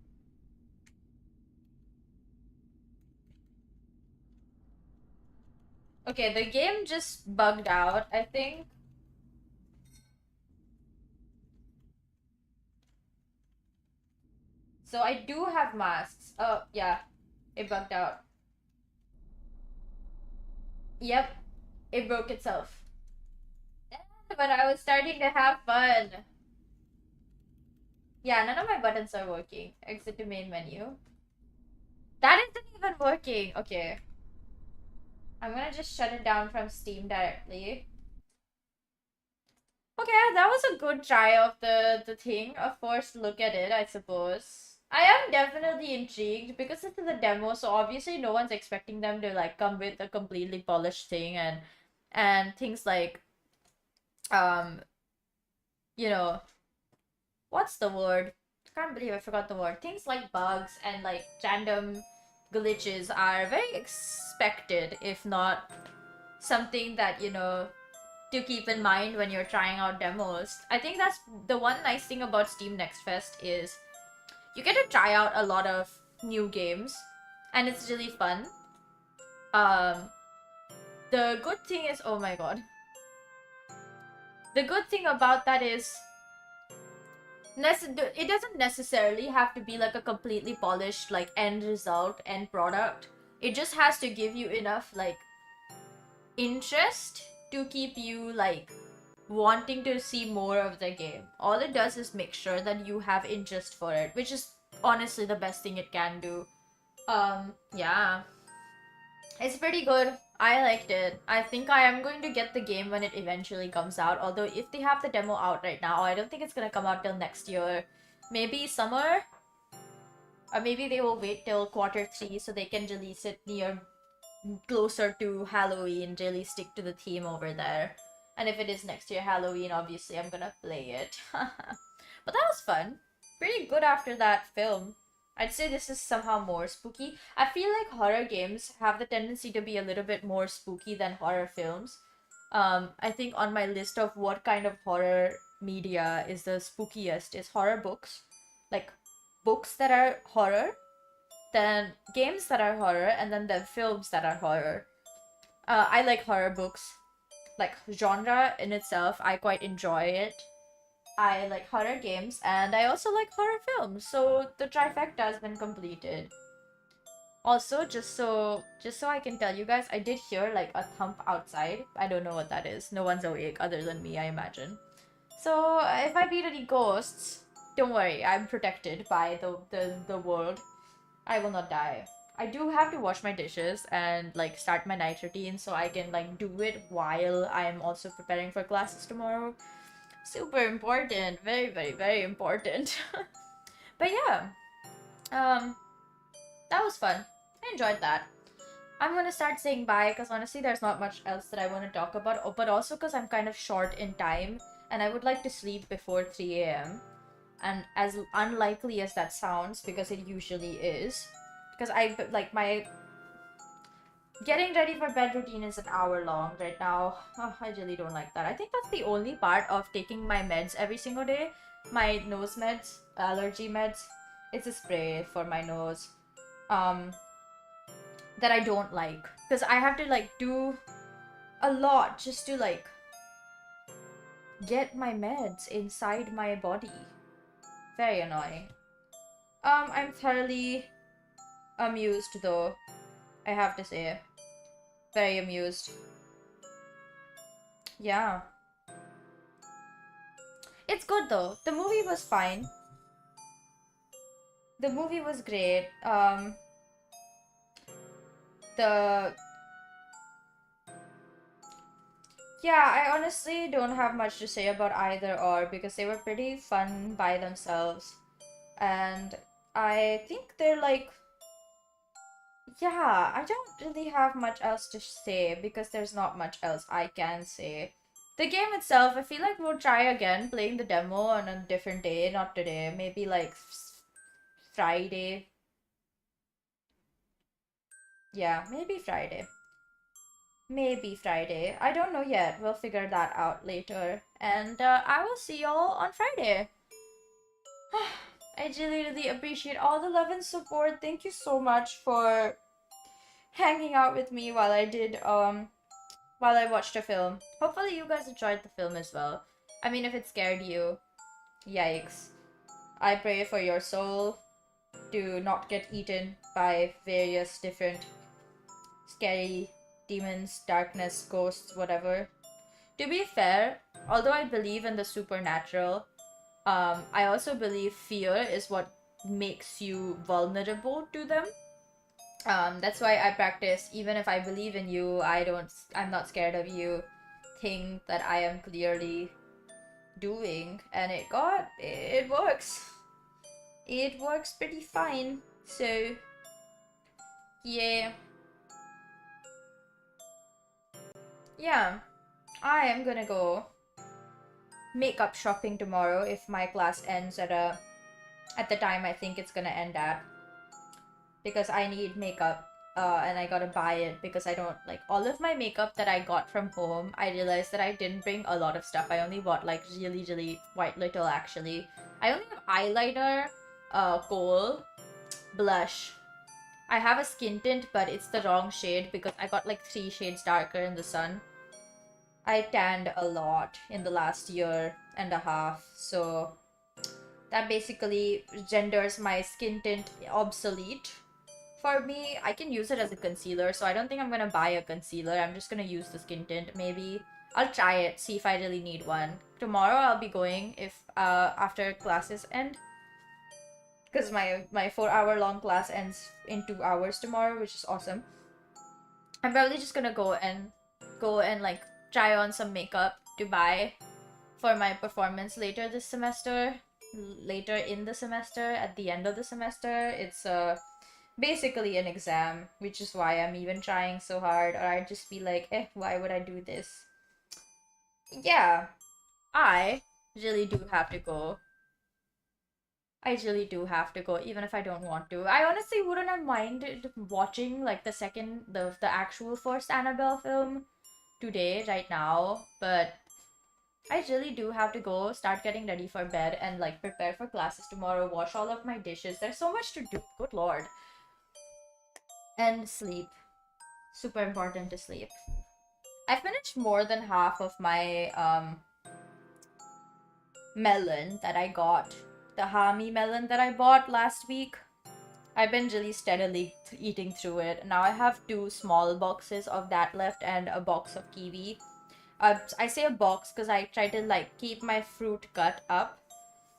Okay, the game just bugged out, I think. So I do have masks. Oh, yeah. It bugged out. Yep. It broke itself. But I was starting to have fun. Yeah, none of my buttons are working. Exit to main menu. That isn't even working. Okay. I'm gonna just shut it down from Steam directly. Okay, that was a good try of the thing. A first look at it, I suppose. I am definitely intrigued because this is a demo, so obviously no one's expecting them to like come with a completely polished thing and things like you know, what's the word? I can't believe I forgot the word. Things like bugs and like random glitches are very expected, if not something that, you know, to keep in mind when you're trying out demos. I think that's the one nice thing about Steam Next Fest is you get to try out a lot of new games, and it's really fun. The good thing is, oh my god. The good thing about that is it doesn't necessarily have to be like a completely polished like end result, end product. It just has to give you enough like interest to keep you like wanting to see more of the game. All it does is make sure that you have interest for it, which is honestly the best thing it can do. Yeah. It's pretty good. I liked it. I think I am going to get the game when it eventually comes out. Although if they have the demo out right now, I don't think it's gonna come out till next year. Maybe summer? Or maybe they will wait till Q3 so they can release it closer to Halloween, really stick to the theme over there. And if it is next year Halloween, obviously I'm gonna play it. But that was fun. Pretty good after that film. I'd say this is somehow more spooky. I feel like horror games have the tendency to be a little bit more spooky than horror films. I think on my list of what kind of horror media is the spookiest is horror books. Like, books that are horror, then games that are horror, and then the films that are horror. I like horror books. Like, genre in itself, I quite enjoy it. I like horror games, and I also like horror films, so the trifecta has been completed. Also, just so I can tell you guys, I did hear like a thump outside. I don't know what that is. No one's awake other than me, I imagine. So if I beat any ghosts, don't worry, I'm protected by the world. I will not die. I do have to wash my dishes and like start my night routine so I can like do it while I'm also preparing for classes tomorrow. Super important. Very, very, very important. But yeah. That was fun. I enjoyed that. I'm gonna start saying bye because honestly there's not much else that I want to talk about, but also because I'm kind of short in time and I would like to sleep before 3 a.m. And as unlikely as that sounds, because it usually is, because I like my getting ready for bed routine is an hour long right now. Oh, I really don't like that. I think that's the only part of taking my meds every single day. My nose meds, allergy meds. It's a spray for my nose. That I don't like. Because I have to like do a lot just to like get my meds inside my body. Very annoying. I'm thoroughly amused though. I have to say. Very amused. Yeah. It's good though. The movie was fine. The movie was great. Yeah, I honestly don't have much to say about either or because they were pretty fun by themselves. And I think they're like, yeah, I don't really have much else to say because there's not much else I can say. The game itself, I feel like we'll try again playing the demo on a different day, not today, maybe like Friday. Yeah, maybe Friday. Maybe Friday. I don't know yet. We'll figure that out later. And I will see y'all on Friday. I really, really appreciate all the love and support. Thank you so much for hanging out with me while I watched a film. Hopefully you guys enjoyed the film as well. I mean, if it scared you, yikes. I pray for your soul to not get eaten by various different scary demons, darkness, ghosts, whatever. To be fair, although I believe in the supernatural, I also believe fear is what makes you vulnerable to them. That's why I practice, even if I believe in you, I'm not scared of you, thing that I am clearly doing, and it works. It works pretty fine, so, yeah. Yeah, I am gonna go makeup shopping tomorrow if my class ends at the time I think it's gonna end at. Because I need makeup. and I gotta buy it because I don't like all of my makeup that I got from home. I realized that I didn't bring a lot of stuff. I only bought like really quite little actually. I only have eyeliner, kohl, blush. I have a skin tint, but it's the wrong shade because I got like 3 shades darker in the sun. I tanned a lot in the last year and a half, so that basically renders my skin tint obsolete. For me, I can use it as a concealer, so I don't think I'm gonna buy a concealer. I'm just gonna use the skin tint, maybe. I'll try it, see if I really need one. Tomorrow I'll be going if after classes end. Because my 4-hour long class ends in 2 hours tomorrow, which is awesome. I'm probably just gonna go and like try on some makeup to buy for my performance later this semester. Later in the semester, at the end of the semester. It's basically an exam, which is why I'm even trying so hard, or I'd just be like, why would I do this? Yeah, I really do have to go. I really do have to go, even if I don't want to. I honestly wouldn't have minded watching like the actual first Annabelle film today, right now, but I really do have to go start getting ready for bed and like prepare for classes tomorrow, wash all of my dishes. There's so much to do, good lord. And sleep. Super important to sleep. I finished more than half of my melon that I got. The Hami melon that I bought last week. I've been really steadily eating through it. Now I have 2 small boxes of that left and a box of kiwi. I say a box because I try to like keep my fruit cut up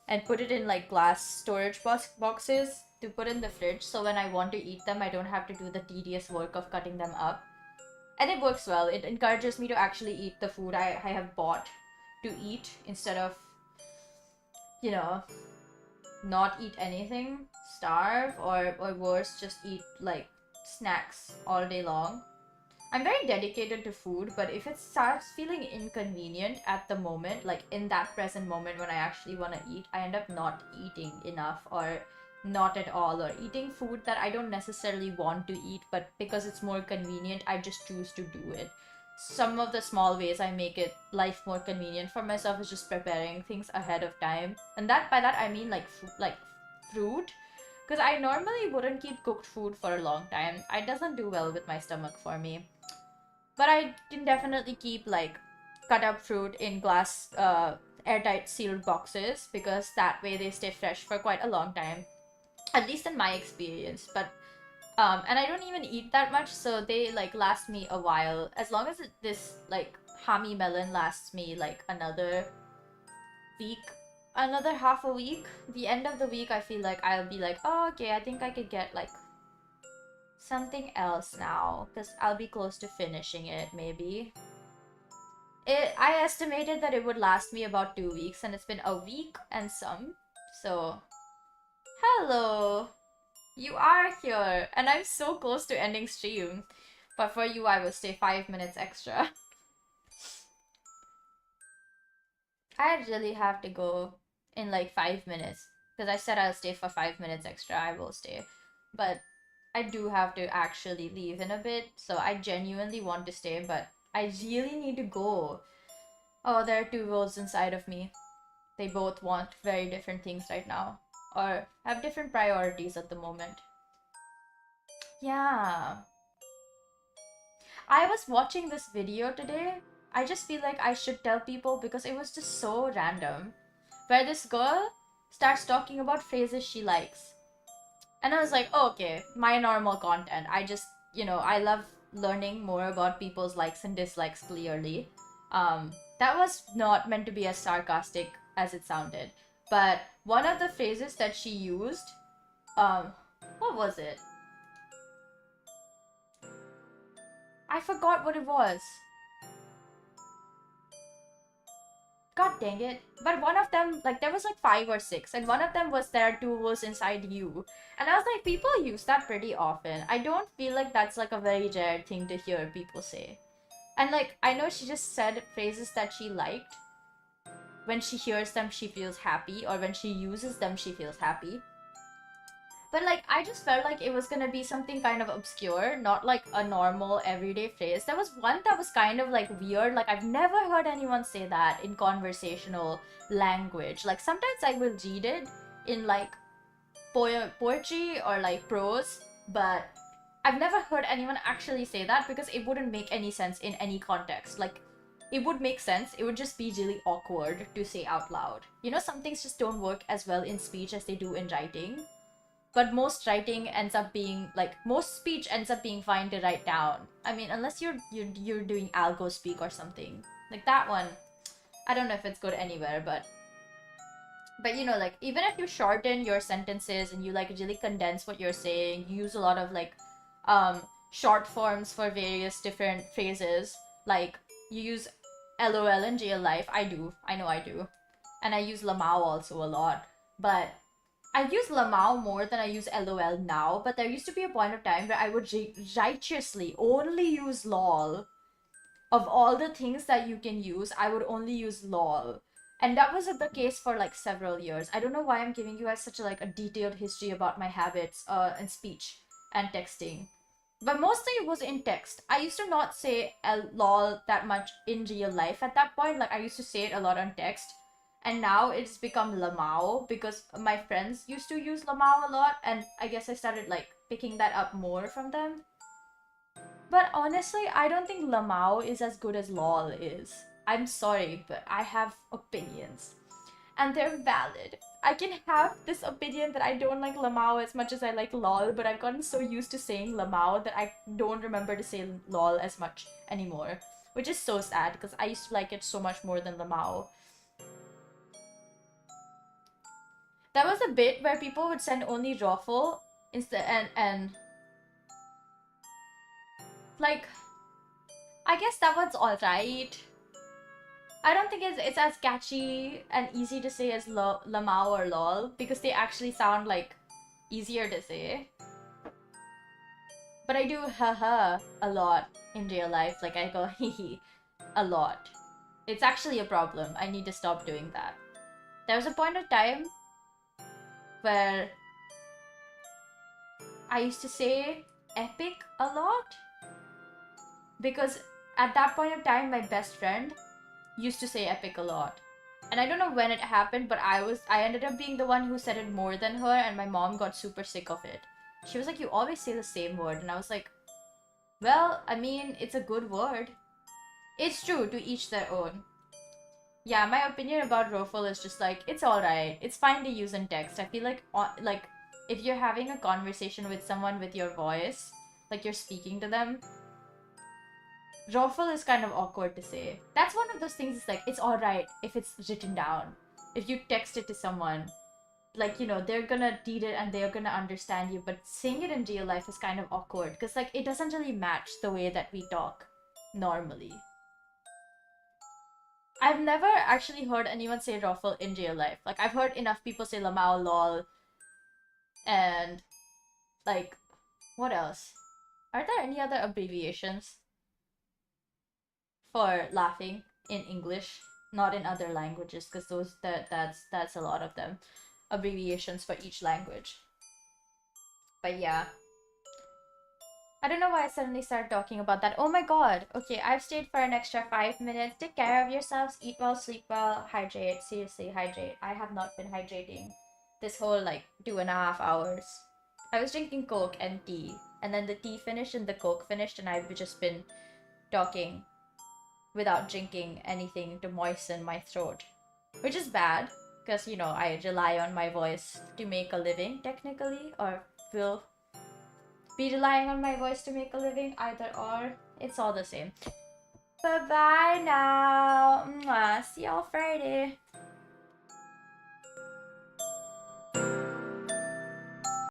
and put it in like glass storage boxes to put in the fridge, so when I want to eat them I don't have to do the tedious work of cutting them up. And it works well. It encourages me to actually eat the food I have bought to eat instead of, you know, not eat anything, starve, or worse, just eat like snacks all day long. I'm very dedicated to food, but if it starts feeling inconvenient at the moment, like in that present moment when I actually want to eat, I end up not eating enough or not at all, or eating food that I don't necessarily want to eat, but because it's more convenient, I just choose to do it. Some of the small ways I make it life more convenient for myself is just preparing things ahead of time, and by that I mean like fruit, because I normally wouldn't keep cooked food for a long time. It doesn't do well with my stomach for me. But I can definitely keep like cut up fruit in glass airtight sealed boxes, because that way they stay fresh for quite a long time, at least in my experience. But and I don't even eat that much, so they like last me a while. As long as this like Hami melon lasts me like another week, another half a week, the end of the week I feel like I'll be like, oh, okay, I think I could get like something else now, because I'll be close to finishing it, maybe. I estimated that it would last me about 2 weeks, and it's been a week and some. So, hello! You are here! And I'm so close to ending stream. But for you, I will stay 5 minutes extra. I really have to go in like 5 minutes. Because I said I'll stay for 5 minutes extra, I will stay. But I do have to actually leave in a bit, so I genuinely want to stay, but I really need to go. Oh, there are 2 wolves inside of me. They both want very different things right now, or have different priorities at the moment. Yeah. I was watching this video today. I just feel like I should tell people because it was just so random. Where this girl starts talking about phrases she likes. And I was like, oh, okay, my normal content. I just, I love learning more about people's likes and dislikes, clearly. That was not meant to be as sarcastic as it sounded. But one of the phrases that she used, what was it? I forgot what it was. God dang it. But one of them, like, there was like 5 or 6, and one of them was there are 2 wolves inside you. And I was like, people use that pretty often. I don't feel like that's like a very rare thing to hear people say. And like, I know she just said phrases that she liked. When she hears them, she feels happy, or when she uses them, she feels happy. But like, I just felt like it was gonna be something kind of obscure, not like a normal everyday phrase. There was one that was kind of like weird. Like, I've never heard anyone say that in conversational language. Like, sometimes I will read it in like poetry or like prose, but I've never heard anyone actually say that because it wouldn't make any sense in any context. Like, it would make sense, it would just be really awkward to say out loud. You know, some things just don't work as well in speech as they do in writing. But most writing ends up being like, most speech ends up being fine to write down. I mean, unless you're doing algo speak or something. Like that one, I don't know if it's good anywhere, but you know, like, even if you shorten your sentences and you like really condense what you're saying, you use a lot of like short forms for various different phrases. Like, you use LOL in real life. I know I do. And I use lamao also a lot. But I use lamao more than I use LOL now, but there used to be a point of time where I would righteously only use lol. Of all the things that you can use, I would only use lol. And that was the case for like several years. I don't know why I'm giving you guys such a detailed history about my habits in speech and texting. But mostly it was in text. I used to not say lol that much in real life at that point. Like, I used to say it a lot on text. And now it's become lamao because my friends used to use lamao a lot, and I guess I started like picking that up more from them. But honestly, I don't think lamao is as good as lol is. I'm sorry, but I have opinions. And they're valid. I can have this opinion that I don't like lamao as much as I like lol, but I've gotten so used to saying lamao that I don't remember to say lol as much anymore. Which is so sad because I used to like it so much more than lamao. That was a bit where people would send only Ruffle instead, and like, I guess that one's alright. I don't think it's as catchy and easy to say as lamao or lol because they actually sound like easier to say. But I do haha a lot in real life. Like, I go hehe a lot. It's actually a problem. I need to stop doing that. There was a point of time where I used to say epic a lot because at that point of time my best friend used to say epic a lot. And I don't know when it happened, but I ended up being the one who said it more than her, and my mom got super sick of it. She was like, you always say the same word. And I was like, well, I mean, it's a good word. It's true, to each their own. Yeah, my opinion about Rofel is just like, it's alright. It's fine to use in text. I feel like if you're having a conversation with someone with your voice, like you're speaking to them, Rofel is kind of awkward to say. That's one of those things, it's like, it's alright if it's written down. If you text it to someone, like, you know, they're gonna read it and they're gonna understand you, but saying it in real life is kind of awkward because, like, it doesn't really match the way that we talk normally. I've never actually heard anyone say Rofel in real life. Like, I've heard enough people say lamao, lol, and, like, what else? Are there any other abbreviations for laughing in English? Not in other languages, because that's a lot of them. Abbreviations for each language. But yeah. I don't know why I suddenly started talking about that. Oh my god. Okay, I've stayed for an extra 5 minutes. Take care of yourselves. Eat well, sleep well, hydrate. Seriously, hydrate. I have not been hydrating this whole, like, 2.5 hours. I was drinking Coke and tea. And then the tea finished and the Coke finished, and I've just been talking without drinking anything to moisten my throat. Which is bad, because, you know, I rely on my voice to make a living, technically, or will be relying on my voice to make a living, either or. It's all the same. Bye-bye now. Mwah. See y'all Friday.